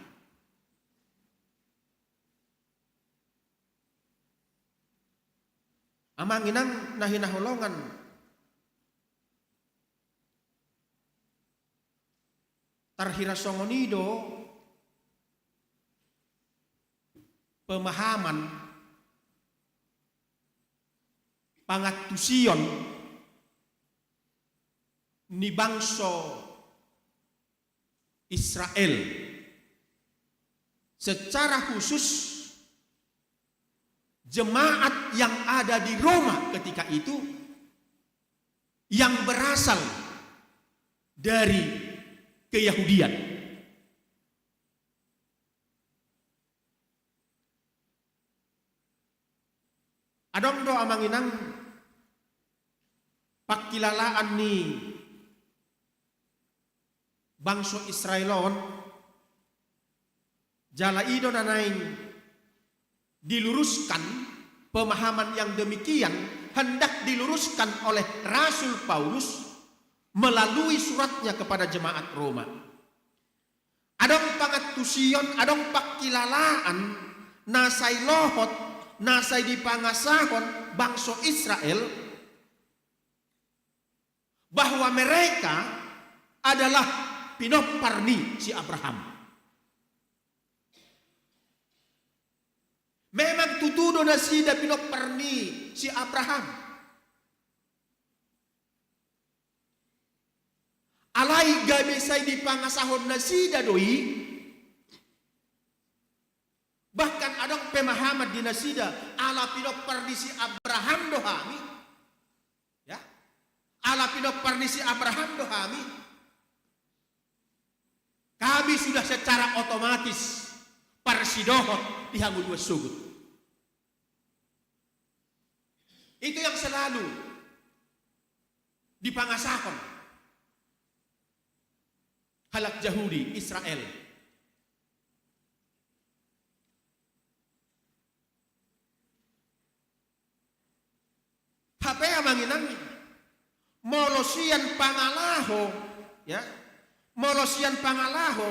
Amanginang nahinahulongan tarhira songonido pemahaman pangatusion ni bangsa Israel, secara khusus jemaat yang ada di Roma ketika itu yang berasal dari keyahudian. Adong do amanginang pakilalaan ni bangsa Israelon jala ido nanaing diluruskan pemahaman yang demikian hendak diluruskan oleh Rasul Paulus melalui suratnya kepada jemaat Roma. Adong pangatusion, adong pakilalaan nasai lohot, nasai dipangasahon bangsa Israel bahwa mereka adalah pinoparni si Abraham. Memang tutudo na sida pinoparni si Abraham. Alay gabi say di pangasahon na sida doi. Bahkan adong pemahaman di nasida ala pinoparni si Abraham dohami. Ya. Ala pinoparni si Abraham dohami. Kami sudah secara otomatis parsidohot dihangul dua sugut. Itu yang selalu dipangasahon halak Yahudi Israel. Hape amanginang molosian pangalaho, ya, molosian pangalaho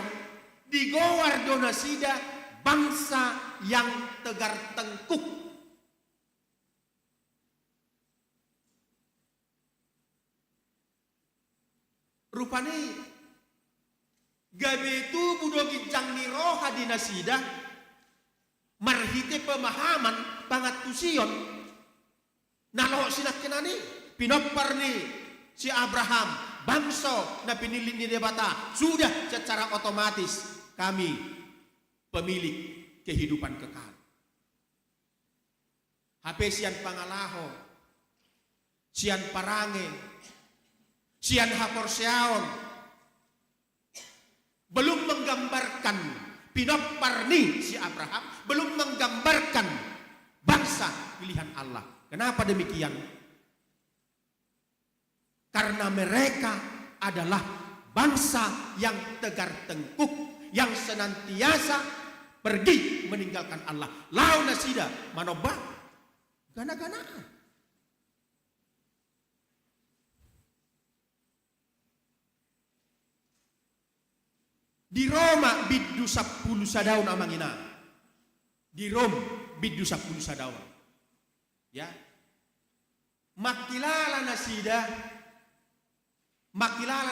digowar donasida bangsa yang tegar tengkuk. Rupani gabe itu budogi jang niroha dinasida marhite pemahaman pangatusion nalo sinak kenani pinoparni si Abraham bangsa na pinili ni debata sudah secara otomatis kami pemilik kehidupan kekal. Hape sian pangalaho, sian parange, sian haporseaon, belum menggambarkan pinoparni si Abraham, belum menggambarkan bangsa pilihan Allah. Kenapa demikian? Karena mereka adalah bangsa yang tegar tengkuk, yang senantiasa pergi meninggalkan Allah. Lau nasida manoba gana-gana. Di Roma biddu 10 sadaun amangina. Di Rom biddu 10 sadaun. Ya. Makilala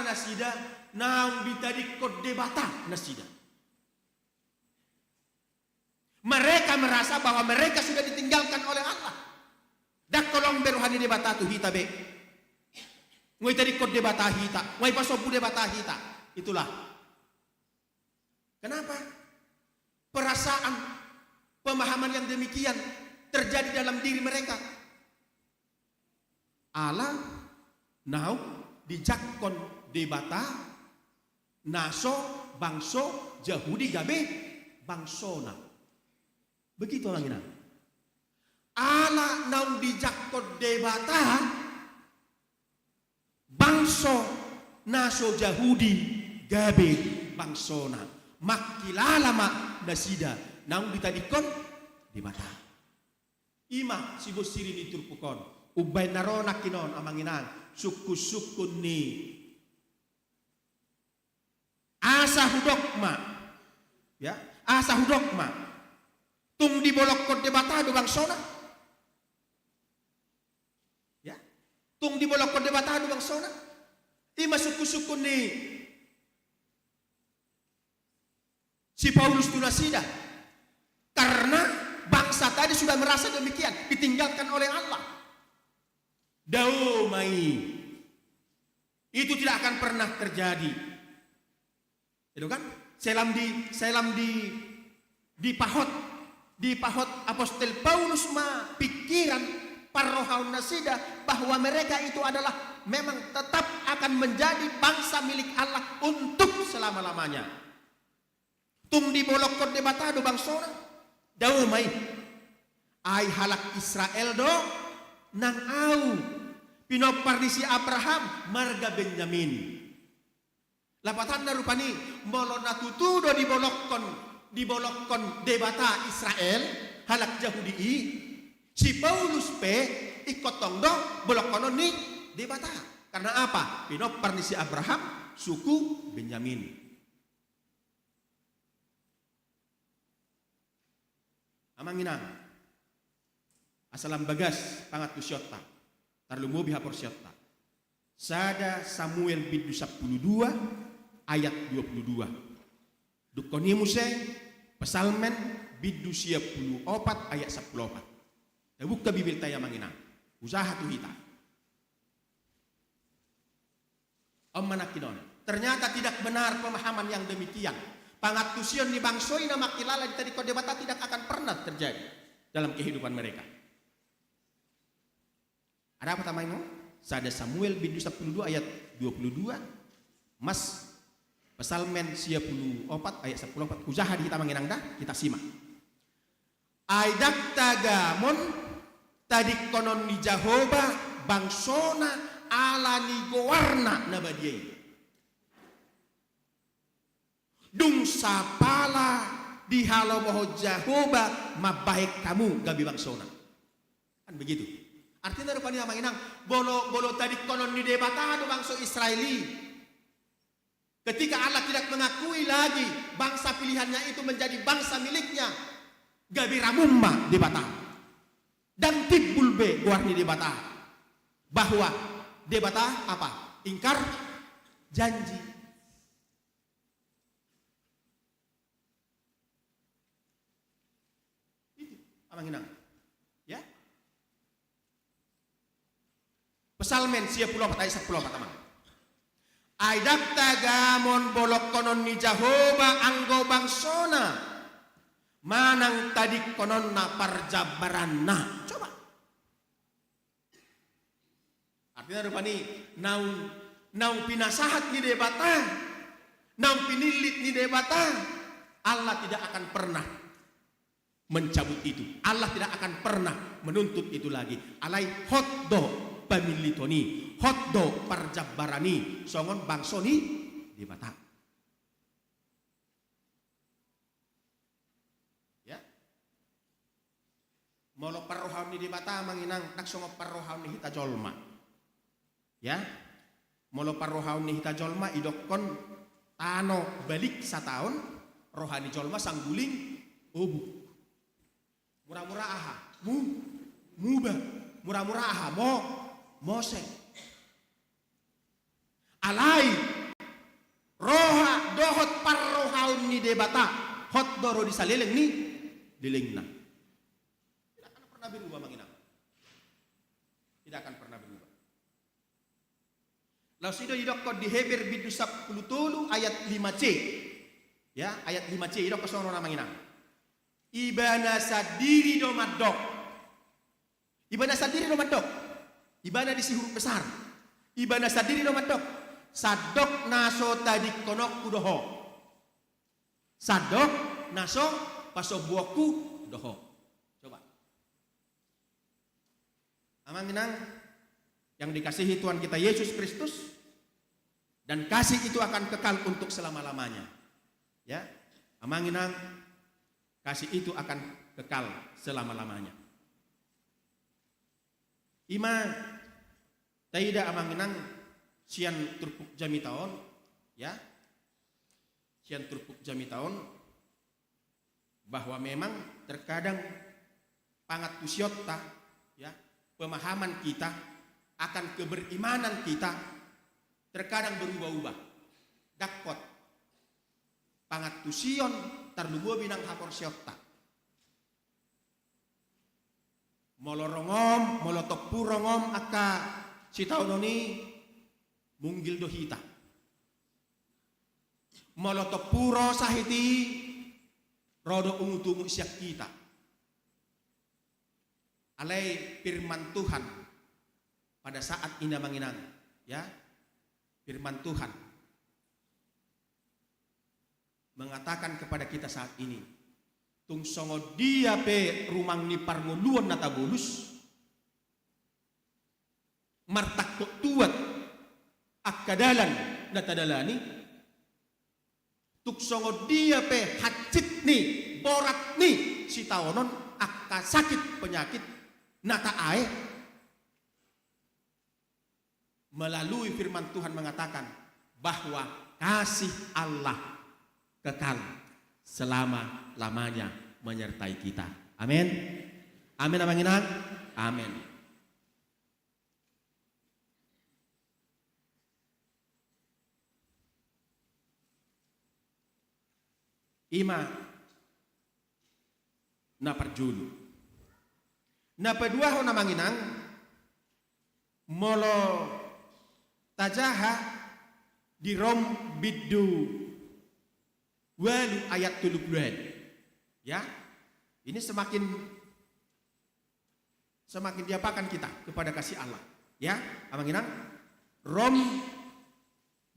nasida naung bitadi kod debata nasida. Mereka merasa bahwa mereka sudah ditinggalkan oleh Allah. Dak kolong beruhani debata tu hita be. Ngoy tadi kod debata hita, ngoy pasopu debata hita. Itulah. Kenapa? Perasaan pemahaman yang demikian terjadi dalam diri mereka. Allah now dijakon debata naso bangso Yahudi gabe bangsona. Begitu orang ini. Allah now dijakon debata bangso naso Yahudi gabe bangsona makilala mak nasida naung ditadikon di mata ima si bosiri ni turpukon ubay narona kinon amanginan suku-suku ni asa hudokma ya asa hudokma tung dibolok kon debatado bangsona ya tung dibolok kon debatado bangsona ima suku-suku ni si Paulus tunasida karena bangsa tadi sudah merasa demikian ditinggalkan oleh Allah. Daumai itu tidak akan pernah terjadi. Itu kan? Selam di pahot apostol Paulus ma pikiran parrohaun nasida bahwa mereka itu adalah memang tetap akan menjadi bangsa milik Allah untuk selama-lamanya. Tung di bolok kon debatado bangsona daumay ay halak Israel do nang au pinopar di si Abraham marga Benyamin lapatan na rupani molo natutudo di bolok kon debata Israel halak Yahudi si Paulus pe ikotong do bolok konon ni debata karena apa pinopar di si Abraham suku Benyamin. Amanginang asalam bagas pangat kusyota tarlumo bihapor syota sada Samuel bidu 12 ayat 22 dukoni muse pesalmen bidu 14 ayat 14 tabukta bibil taya manginang usaha tu hita manakinon ternyata tidak benar pemahaman yang demikian. Pangatusion ni bangsoi na makilala di tadi kodebata tidak akan pernah terjadi dalam kehidupan mereka. Ada apa tamanya? Sada Samuel bin 12 ayat 22 mas pesalmen 14 ayat 14 usaha di kita manginang dah kita simak. Aidak tagamon tadi konon ni Jehovah bangsona ala ni gowarna na badiay. Dung sapala di halau moho Jehovah mabaik kamu gabi bangsona. Kan begitu. Artinya rupanya manginang bolo tadi konon di debatado bangsa Israeli. Ketika Allah tidak mengakui lagi bangsa pilihannya itu menjadi bangsa miliknya. Gabi ramumma debata. Dan tibbul be warni debata. Bahwa debata apa? Ingkar janji. Manginang. Ya. Pesalmen 14 ayat 14 teman. Aidak tagamon bolok konon ni Jehovah anggo bangsona. Manang tadi konon na parjabaranna. Coba. Artinya rupani naung pinasahat ni debata. Naung pinilit ni debata. Allah tidak akan pernah mencabut itu. Allah tidak akan pernah menuntut itu lagi. Alai hotdo pamilitoni, hotdo parjabarani, songon bangsoni di mata. Ya. Molo parrohaun di mata manginang tak songo parrohaun ni hita jolma. Ya. Molo parrohaun ni hita jolma idokon tano balik setahun rohani jolma sangguling obu. Murah-murah aha, muba, murah-murah aha, mose. Alai, roha dohot parrohaun ni debata, hot doro di salileng ni, dilingna. Tidak akan pernah berubah manginang. Tidak akan pernah berubah. Lalu sudah didokot di Heber bidu 10 ayat 5c. Ya, ayat 5c idok kesono manginang. Ibana sadiri do madok. Ibana sadiri do madok. Ibana di si huruf besar. Ibana sadiri do madok. Sadok naso tadi konok kudoho. Sadok naso pasobuoku doho. Coba. Amanginang yang dikasihi Tuhan kita Yesus Kristus dan kasih itu akan kekal untuk selama-lamanya. Ya, amanginang kasih itu akan kekal selama-lamanya. Ima taida amanginang sian turpuk jami taon, ya. Sian turpuk jami taon bahwa memang terkadang pangat tusiota, ya, pemahaman kita akan keberimanan kita terkadang berubah-ubah. Dakot pangat tusion tarlubo binang hapor siota. Molorongom, molotopurongom aka sitaunoni munggil dohita. Molotopuro sahiti rodo ungutungu siak kita. Alai firman Tuhan pada saat indah manginang, ya, firman Tuhan mengatakan kepada kita saat ini, tung songo dia pe rumang ni parngoluan natabulus martak tuat akadalan natadalani tuk songo dia pe hacit ni borat ni si taonon akka sakit penyakit nata ae. Melalui firman Tuhan mengatakan bahwa kasih Allah kekal selama-lamanya menyertai kita. Amin. Amin amanginang. Amin. Ima na perjulu. Na pedua ho namanginang molo tajaha di rom biddu walu ayat 30. Ya. Ini semakin diapakan kita kepada kasih Allah. Ya, amanginang rom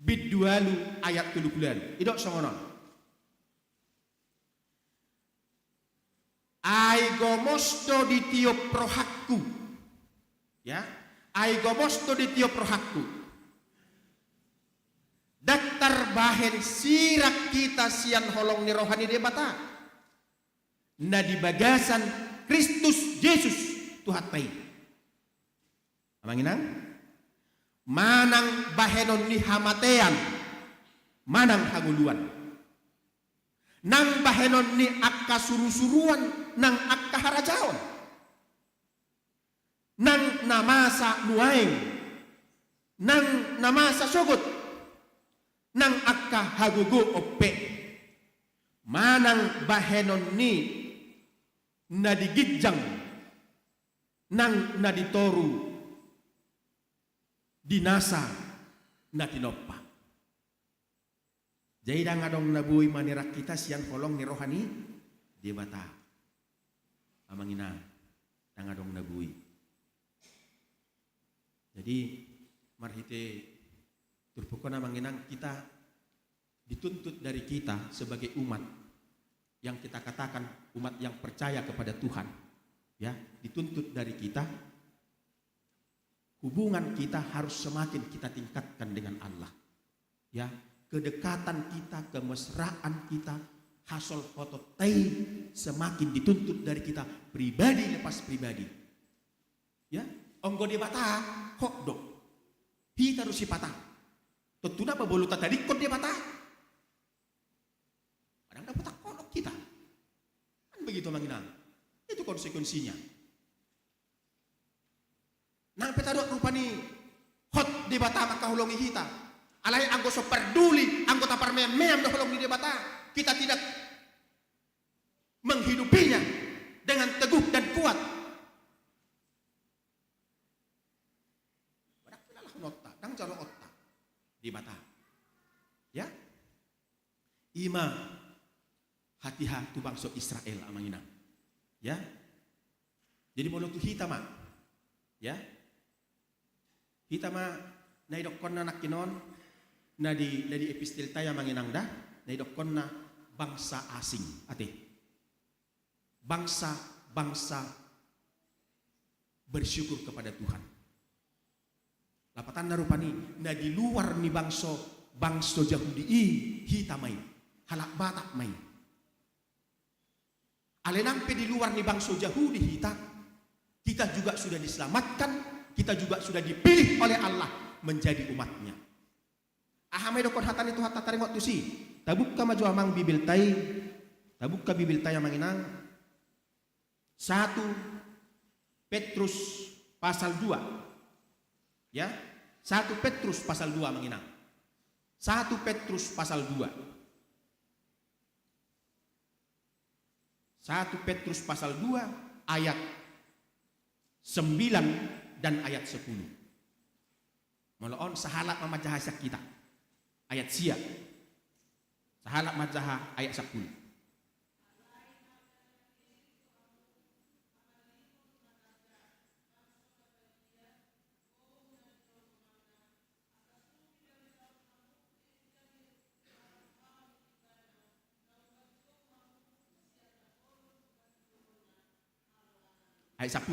biddu walu ayat 30. Idok songonon. Aigomosto di tiop prohakku, ya, aigomosto di tiop prohakku. Daktar bahen sirak kita sian holong ni rohani debata. Na di bagasan Kristus Yesus Tuhan pai. Amanginang manang bahenon ni hamatean, manang haguluan. Nang bahenon ni akka suru-suruan nang akka harajaon. Nang namasa nuaing. Nang namasa sogot. Nang akka hagugo ope. Manang bahenon ni nadigidjang. Nang naditoru dinasa natinoppa. Jadi dangadong nabuhi manirak kita siang kolong ni rohani di bata. Amangina dangadong nabuhi. Jadi marhite turpukon amanginang kita dituntut dari kita sebagai umat yang kita katakan umat yang percaya kepada Tuhan, ya, dituntut dari kita hubungan kita harus semakin kita tingkatkan dengan Allah, ya. Kedekatan kita, kemesraan kita, hasol foto tei semakin dituntut dari kita pribadi lepas pribadi. Ya, onggo di bata kok dok. Hita harus patah. Tentu apa boluta tadi kok dia bata. Kadang dapat tak kolok kita. Kan begitu manginang. Itu konsekuensinya. Nang petadok rupani hot di bata maka hulungi hita. Alai anggota peduli, anggota parlemen doholong di debata. Kita tidak menghidupinya dengan teguh dan kuat. Badak lah nota, dang jalo otak di bata. Ya, ima hati-hati tu bangsa Israel amanginang. Ya, jadi mau tu hitama, ya, hitama naidokon anak kinon. Nadi epistel taya manginang dah, naidokon na bangsa asing, ate. Bangsa bersyukur kepada Tuhan. Lapatan narupani, na di luar ni bangsa Yahudi hitamai. halak batak main. Alenampe di luar ni bangsa Yahudi kita juga sudah diselamatkan, kita juga sudah dipilih oleh Allah menjadi umatnya. Ahamai dokon hatan itu hata taringot tu si. Tabukka maju amang bibil tai, tabukka bibil tai amang inang. 1 Petrus pasal 2. Ya, 1 Petrus pasal 2 amang inang. 1 Petrus pasal 2. 1 Petrus pasal 2 ayat 9 dan ayat 10. Maloon sahalak mamajahasa kita. Ayat sia. Sahalak majaha ayat 10. Ayat 10.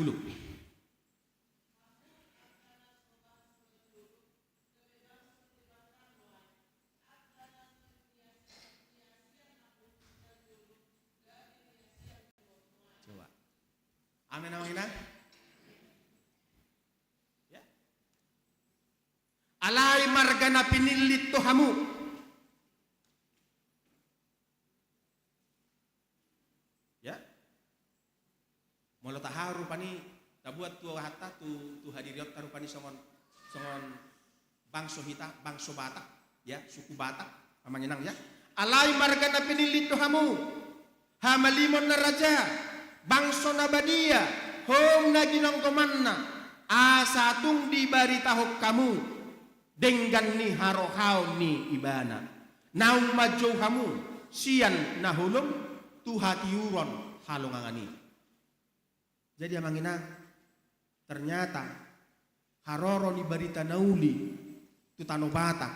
Coba. Amin amin. Ya. Alai margana pinilit tohamu. Ya. Molo taharu pani tabuat tu hatta tu hadiriot taru pani songon bangso hita bangso Batak ya suku Batak amanginang ya alai margana pinilit hamu hamalimon na raja bangso na badia hom na ginong komanna asatung di baritahok kamu denggan ni harohau ni ibana naung majo hamu sian nahulum tuhatiuron halongangani. Jadi amangina ternyata haroro ni barita nauli tu tano Batak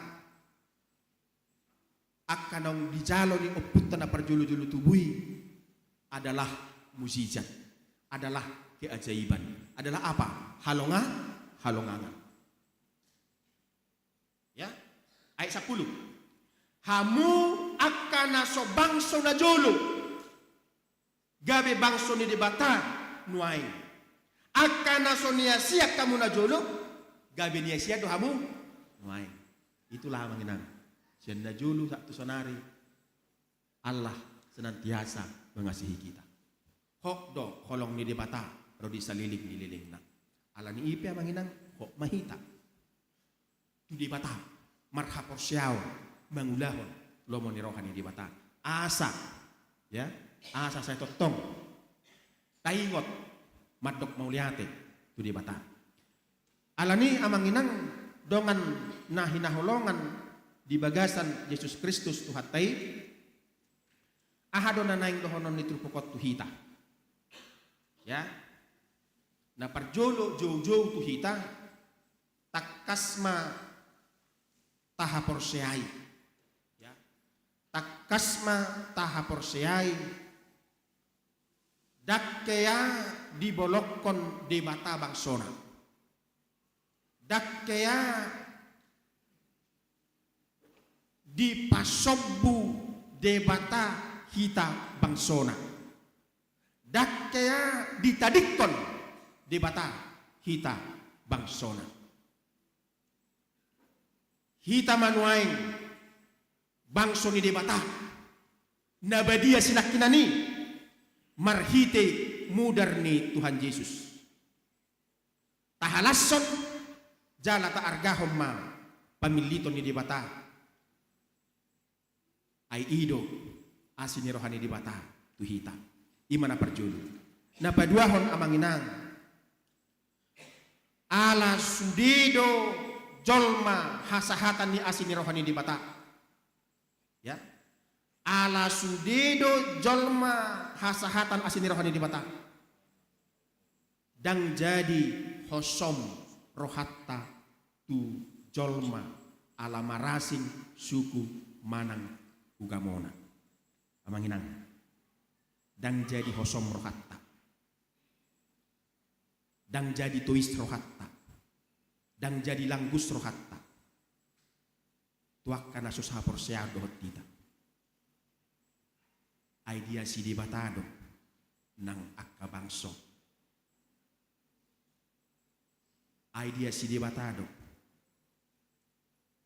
akanong dijalo ni oputta na parjulu-julu tubui adalah mukjizat, adalah keajaiban, adalah apa? Halongangan. Ya, ayat 10. Hamu akana so bangso na jolo gabe bangso ni debata nuai akana sonia siak kamu na jolo gabe nia siak do hamu nuai itulah mengenang sian na jolo satu sonari Allah senantiasa mengasihi kita hok do holong ni debata rodi saliling ni liling na ala ni ipe mengenang hok mahita tu debata marhapor siaw mangulahon lomo ni rohani debata asa ya asa saya totong taingot madok mauliate tu di bata. Alani amanginang dongan nahinaholongan di bagasan Yesus Kristus tuhatai ahadona naing dohonon ni trupokot tuhita. Ya. Na parjolo jauh-jauh tuhita takasma tahaporseai. Ya. Takasma tahaporseai dakkea dibolokon di mata bangsona. Dakkea dipasobbu di mata hita bangsona. Dakkea ditadikon di mata hita bangsona. Hita manuaing bangsoni di mata nabadia sinakinani marhite mudarni Tuhan Yesus. Tahalasson jalata argahom ma pamiliton ni dibata. Ai ido asini rohani dibata tuhita. Imana perjulu. Na paduahon amanginang. Ala sudido jolma hasahatan ni asini rohani dibata. Ya. Ala sudido jolma hasahatan asini rohani di mata dang jadi hosom rohatta tu jolma ala marasing suku manang ugamona amanginang dang jadi hosom rohatta dang jadi tuis rohatta dang jadi langgus rohatta tuak kana susah porseado tidak ay dia si debatado ng akabangso. Ay dia si debatado.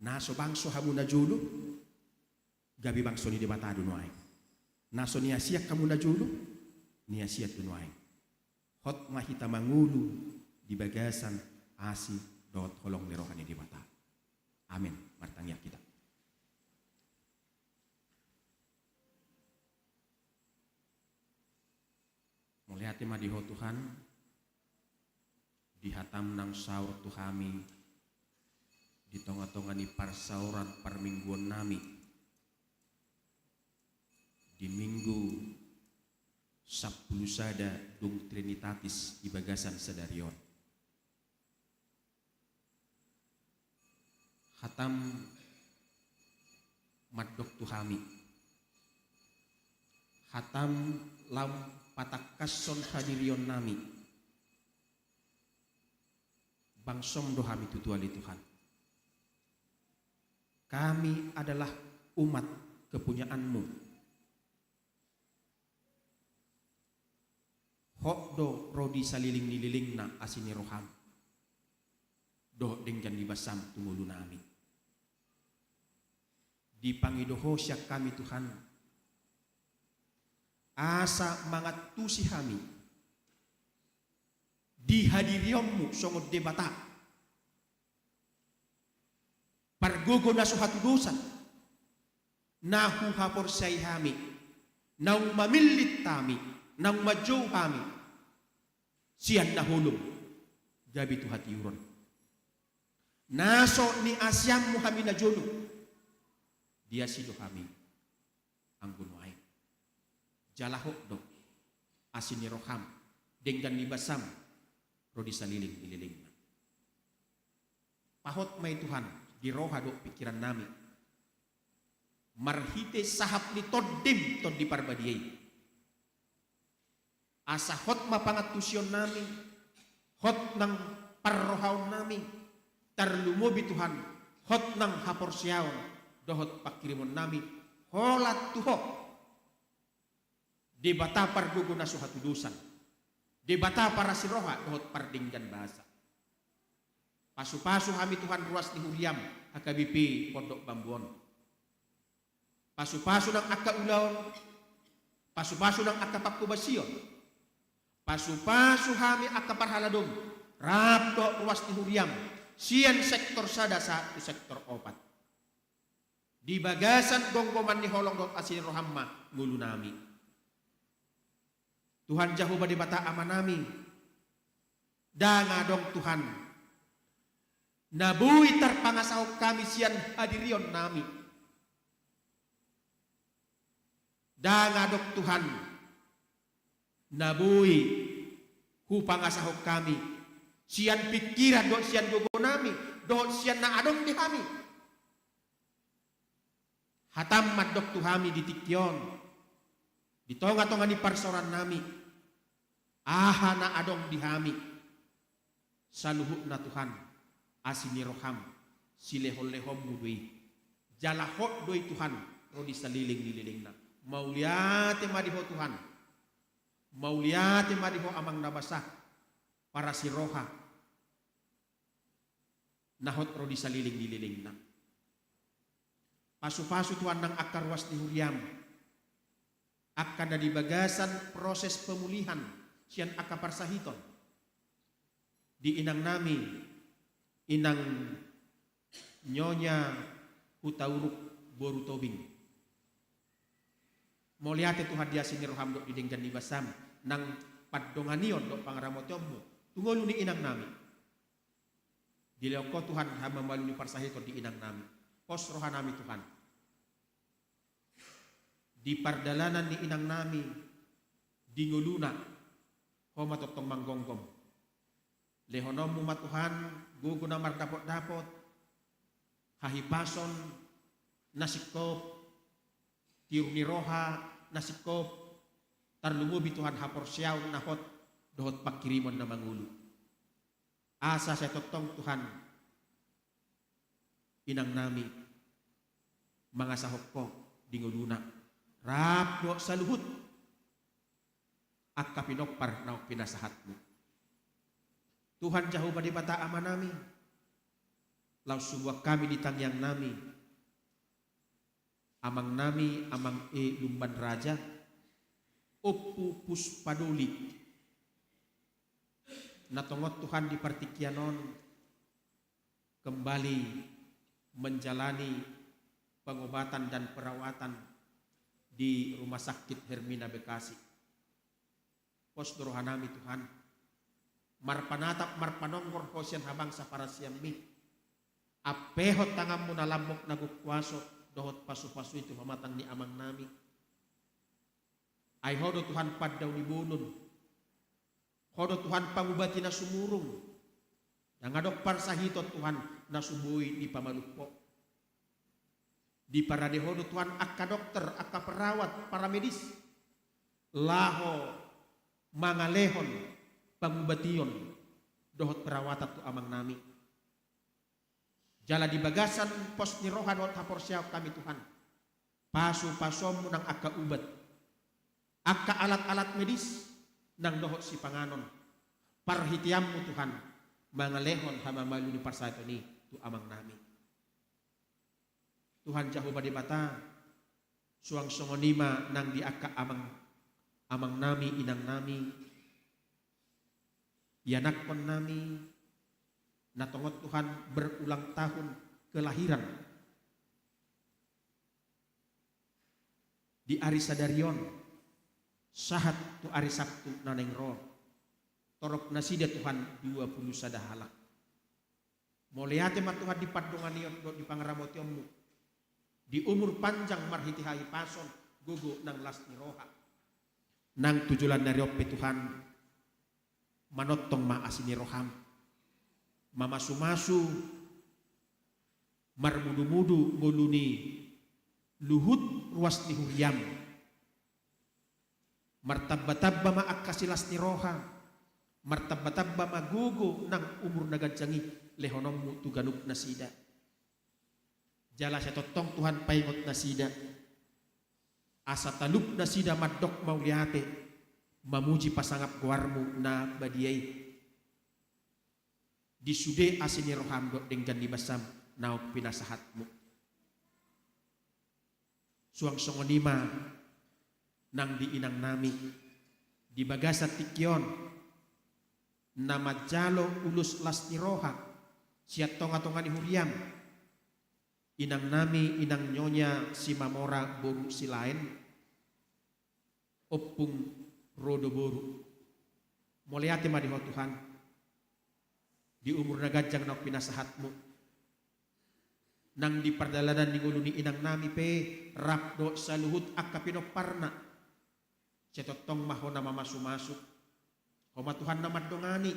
Naso bangso hamu na julo, gabi bangso ni debatado no ay. Naso niya siyak kamu na julo, niya siyak no ay. Hot mahita mangulu di bagasan asi dot holong lerohan ni debata. Amin. Martangya kita. Melihat madiho Tuhan, dihatam nang saur Tuhami, di tonga-tonga ni parsauran parmingguan nami, di minggu 10 sada dung Trinitatis di bagasan sadarion. Hatam madok Tuhami, hatam lam patakason hadirion nami, bangsom dohami tutuali Tuhan. Kami adalah umat kepunyaanmu. Hok do rodi saliling nililing na asini roham. Do dengjan dibasam tumulu nami. Dipangidoho siya kami Tuhan. Asa mangatusi kami. Dihadirionmu songod debata. Pargogo na suhatu dosan. Nahu hapor say kami. Nang mamilit kami. Nang majo kami. Siyan nahulong. Gabi tu hati uron. Naso ni asyam mo kami na jono. Dia sido kami. Ang gunuay. Jalahok do. Asin ni roham. Denggan ni basam. Rodi saliling ililing. Pahot may Tuhan. Diroha do pikiran nami. Marhite sahap ni toddim tod di parbadiyay. Asa hot mapangatusyon nami. Hot ng parrohaw nami. Tarlumobi Tuhan. Hot ng haporsyaw. Dohot pakirimon nami. Holat tuhok. Debata pargugo na suhatudusan. Debata para si roha. Dohot pardinggan bahasa. Pasu-pasu kami Tuhan ruas ni Huriam. HKBP Pondok Bambuon. Pasu-pasu ng akaulaon. Pasu-pasu ng akapakubasyon. Pasu-pasu kami akaparhaladong. Rapdo ruas ni Huriam. Siyan sektor sada sa sektor opat. Di bagasan gonggoman ni holong dot asin rohamma ngulu nami. Tuhan Jehovah di bata ama nami. Danga dong Tuhan. Nabuhi terpangasaw kami siyan hadirion nami. Danga dong Tuhan. Nabuhi hupangasaw kami. Siyan pikiran do siyan gogo nami. Do siyan na adong di kami. Hatam madok Tuhami di tikyon. Di tonga-tonga ni parsoran nami. Aha na adong di kami. Saluhuk na Tuhan. Asini roham. Silehol-lehom mudui. Jalahok doi Tuhan. Rodi saliling-nililing na. Mauliate madiho Tuhan. Mauliate madiho amang nabasah. Para si roha. Nahot rodi saliling-nililing na. Pasu-pasu Tuhan ng akarwas ni Huriam. Akan na di bagasan proses pemulihan. Siyan akaparsahiton. Di inang nami. Inang nyonya hutauruk boru tobing. Moliate Tuhan dia sini roham dok didenggan di basam. Nang paddonganion dok pangaramotyommu. Tungolu ni inang nami. Dileoko Tuhan hama malu ni parsahiton di inang nami. Pos roha nami Tuhan. Di pardalanan ni inang nami. Di nguluna. Homa totong manggonggom. Lehonom mo matuhan. Gugo na mardapot-dapot. Hahipason. Nasikop. Tiur ni roha. Nasikop. Tarlumubi Tuhan haporsyaw nahot. Dohot pagkirimon na mangulu. Asa sa totong Tuhan. Inang nami, mga sahok ko, dinguluna, Rap do saluhut akka pinokpar naok pinasahatmu. Tuhan jauh badi bata amanami. Lau sebuah kami ditangyang nami. Amang nami amang lumban raja. Opu puspaduli. Natongot Tuhan di partikianon kembali menjalani pengobatan dan perawatan di Rumah Sakit Hermina Bekasi. Pos dorohanami Tuhan. Marpanatap marpanonggor hosian habang sa para siyammi. Apehot tangamu na lamok nagukwaso dohot pasu-pasu itu mamatang ni amang nami. Ay hodo Tuhan padaw ni bunun. Hodo Tuhan pangubati na sumurong. Dangadok parsahitot Tuhan na subuhi di pamalukpo. Di paradehodo Tuhan akka dokter, akka perawat, para medis. Laho mangalehon pangubation dohot perawatan tu amang nami. Jala di bagasan pos ni rohan dohot hapor siap kami Tuhan. Pasu-pasom nang akka ubat. Akka alat-alat medis nang dohot si panganon. Parhitiammu Tuhan. Mangalehon hamamalu ni parsaito ni tu amang nami. Tuhan jauh badi bata. Suang songonima nang di akka amang nami inang nami. Yanakon nami. Natongot Tuhan berulang tahun kelahiran. Di Ari Sadarion. Sahat tu Ari Sabtu naneng roh. Torok nasida Tuhan 20 sadahalak. Moleate mat Tuhan di padongani di pangaramotiommu. Di umur panjang marhiti hai pason gugu nang lasni roha. Nang tujulan nariope Tuhan manotong maasini roham. Mamasu-masu marmudu-mudu nguluni luhut ruas ni huriam. Martabba-tabba maakasilas ni roha. Martabba-tabba magugo nang umur nagadjangi lehonommu tuganuk nasida. Jala sa totong Tuhan paingot nasida. Asa taluk nasida madok mauliate. Mamuji pasangap guarmu na badiay. Disude asini roham dok denggan di basam naok pinasahatmu. Suang songonima nang di inang nami. Di bagasat tikyon. Nama jalo ulus lasni roha. Siat tonga-tonga ni huriam. Inang nami, inang nyonya si mamora boru si lain. Opung rodo boru. Moleate madiho Tuhan. Di umur nagajang na pinasahatmu. Nang di pardalanan ni nguluni inang nami pe. Rapdo sa luhut akka pinoparna. Cetotong maho na mamasu-masuk. Koma Tuhan na madongani.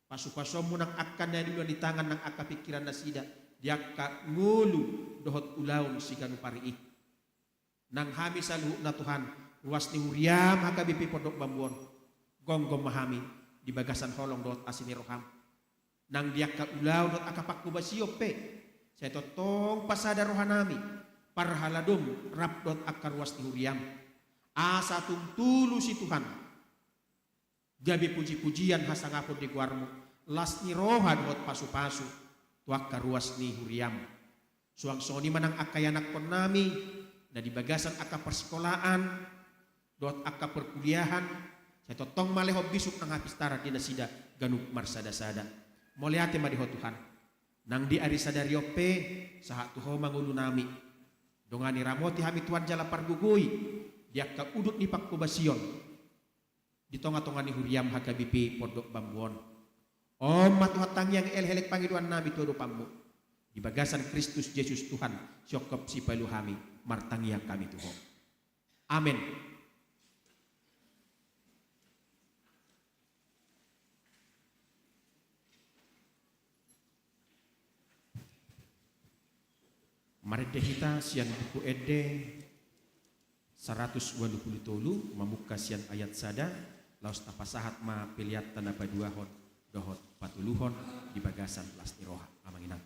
Pasu-pasom mo nang akka na niluan di tangan ng akka pikiran na sida. Diaka ngulu dohot ulaw si kanu pariik. Nang hami sa luhut na Tuhan. Ruas ni huriam hakabipi podok bambuon. Gonggong mahami. Di bagasan holong dohot asini roham. Nang diaka ulaw dohot akapakubasiyop pe. Saya totong pasada rohanami. Parhaladum rap dohot akka ruas ni huriam. Asa tulu si Tuhan. Gabi puji-pujian hasangapod di guarmu. Las ni roha dohot pasu-pasu. Tuak karuas ni huriam. Suang soni manang akayanak kon nami. Na di bagasan akka persekolahan. Dohot akka perkuliahan. Saya totong maleho bisuk nang hapistara di nasida. Ganuk marsada-sada. Moleate madiho Tuhan. Nang di Ari Sadariope. Sahat tuho mangulu nami. Dongani ramoti hami Tuhan jala pargugui. Diakka udut ni pakkubasion. Di tonga-tonga ni huriam hagabipi podok bambuon. Om matuhatang yang elhelek pangiduan nami todo pammu. Di bagasan Kristus Yesus Tuhan. Syokop si paluhami. Martangiang kami Tuhan. Amin. Mari kita sian buku ede 120 mamuka sian ayat sada. Laos tapasahat ma piliat tanah paduahon dohot patuluhon di bagasan lasni roha amanginang.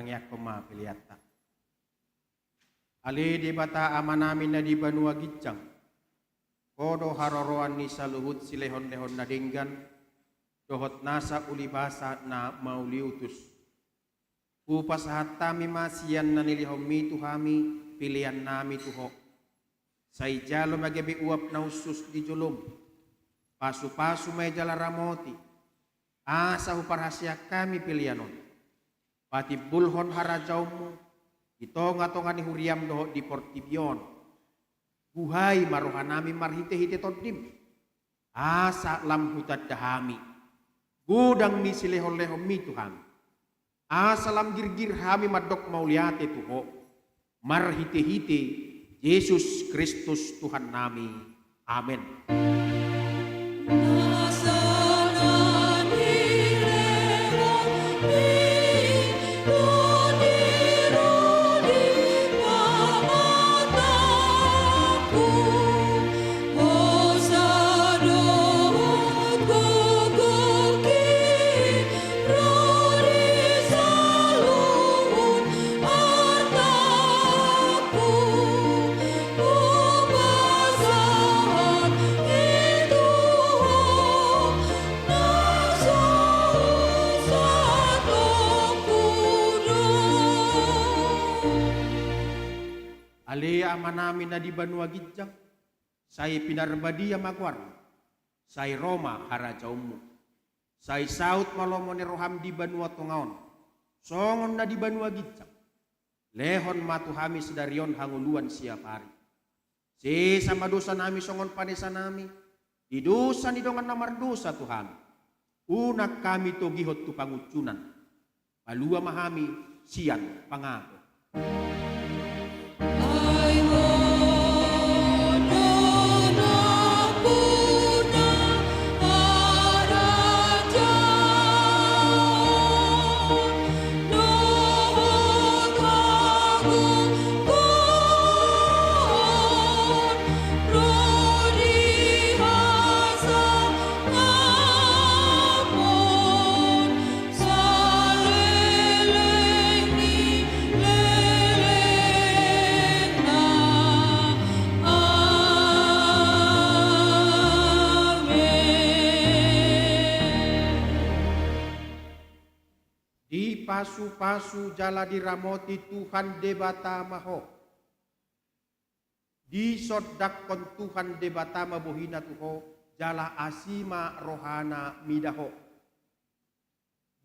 nangyako mapiliata. Ali di bata amanamin na di banua gijang. Kodo haroroan ni sa luhut silehon-lehon na dinggan. Dohot nasa ulibasa na mauliutus. Upasahat tami masiyan na nilihom mi tuhami pilihan nami tuho. Sa ijalo magabi uap na usus di julum. Pasu-pasu may jala ramoti. Asa uparhasya kami pilihanon. Pati bulhon harajaumu. Ito nga ni huriam doho di portibion. Buhay maruhan nami marhite-hite todim. Asa lam hutad dahami. Gudang mi silehon-lehon mi Tuhan. Asalam girgir hami madok mauliate tuho. Marhite-hite Yesus Kristus Tuhan nami. Amin. Ali amanamin na di banua gijang. Say pinarbadiya magwar. Say Roma harajaumu. Say saut malomo ni roham di banua tungaon. Songon na di banua gijang. Lehon matuhami sedarion hanguluan siap hari. Si sama dosa nami songon panesa nami. Di dosa ni dongan namar dosa Tuhan. Unak kami to gihot tu pangucunan. Palua mahami sian pangako. Pasu-pasu jala diramoti Tuhan debata maho. Di sodakon Tuhan debata mabohina tuho jala asima rohana midaho.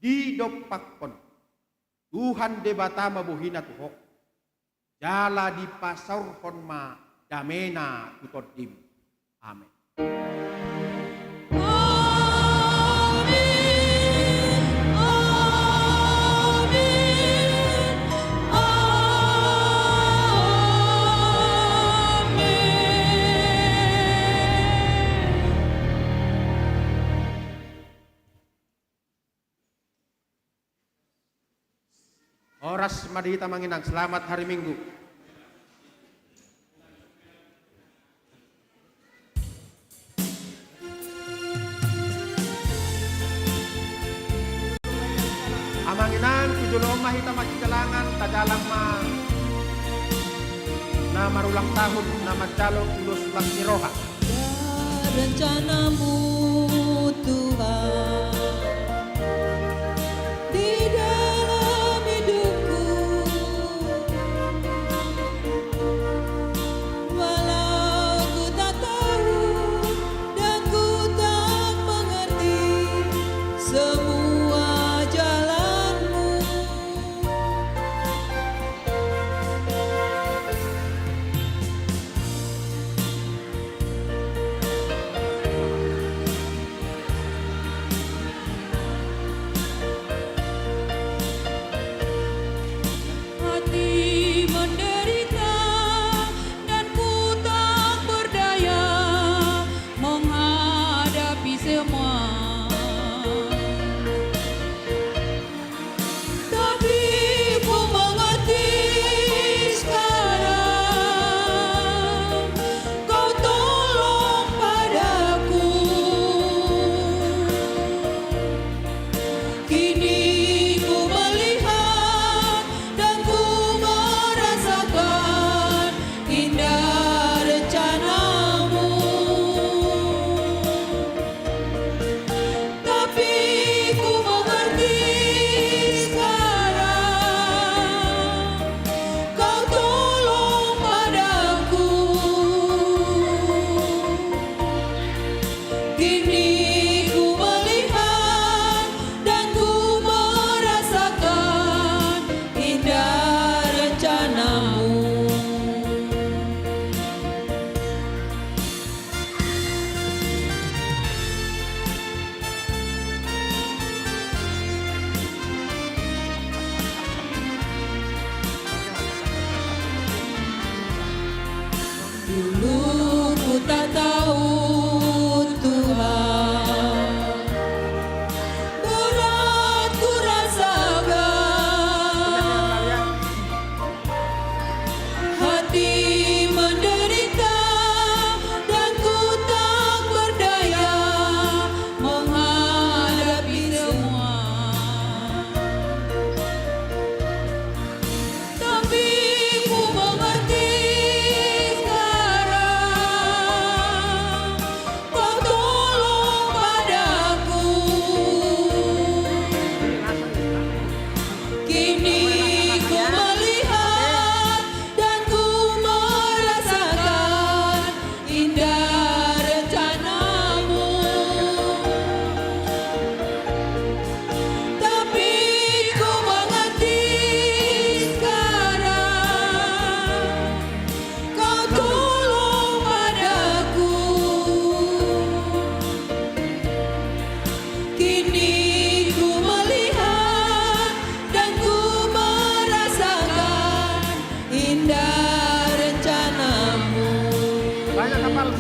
Di dopakon Tuhan debata mabohina tuho jala di pasaurhon ma damena tutodim. Amin. Oras madita manginang, selamat hari Minggu. Amanginang tujulong mahita makijalangan tajalang na marulang tahun na majalong ulos lang ni Roha. Rencanamu Tuhan di dalam hidupku, walau ku tak tahu dan ku tak mengerti semua jalanmu. tak tahu Tuhan, berat ku rasakan, hati menderita dan ku tak berdaya menghadapi semua. Tapi ku mengerti sekarang, Kau tolong padaku. Kini ku melihat dan ku merasakan indah rencanamu. Tapi ku mengerti sekarang, Kau tolong padaku. Kini ku melihat dan ku merasakan indah rencanamu. Banyak kapal.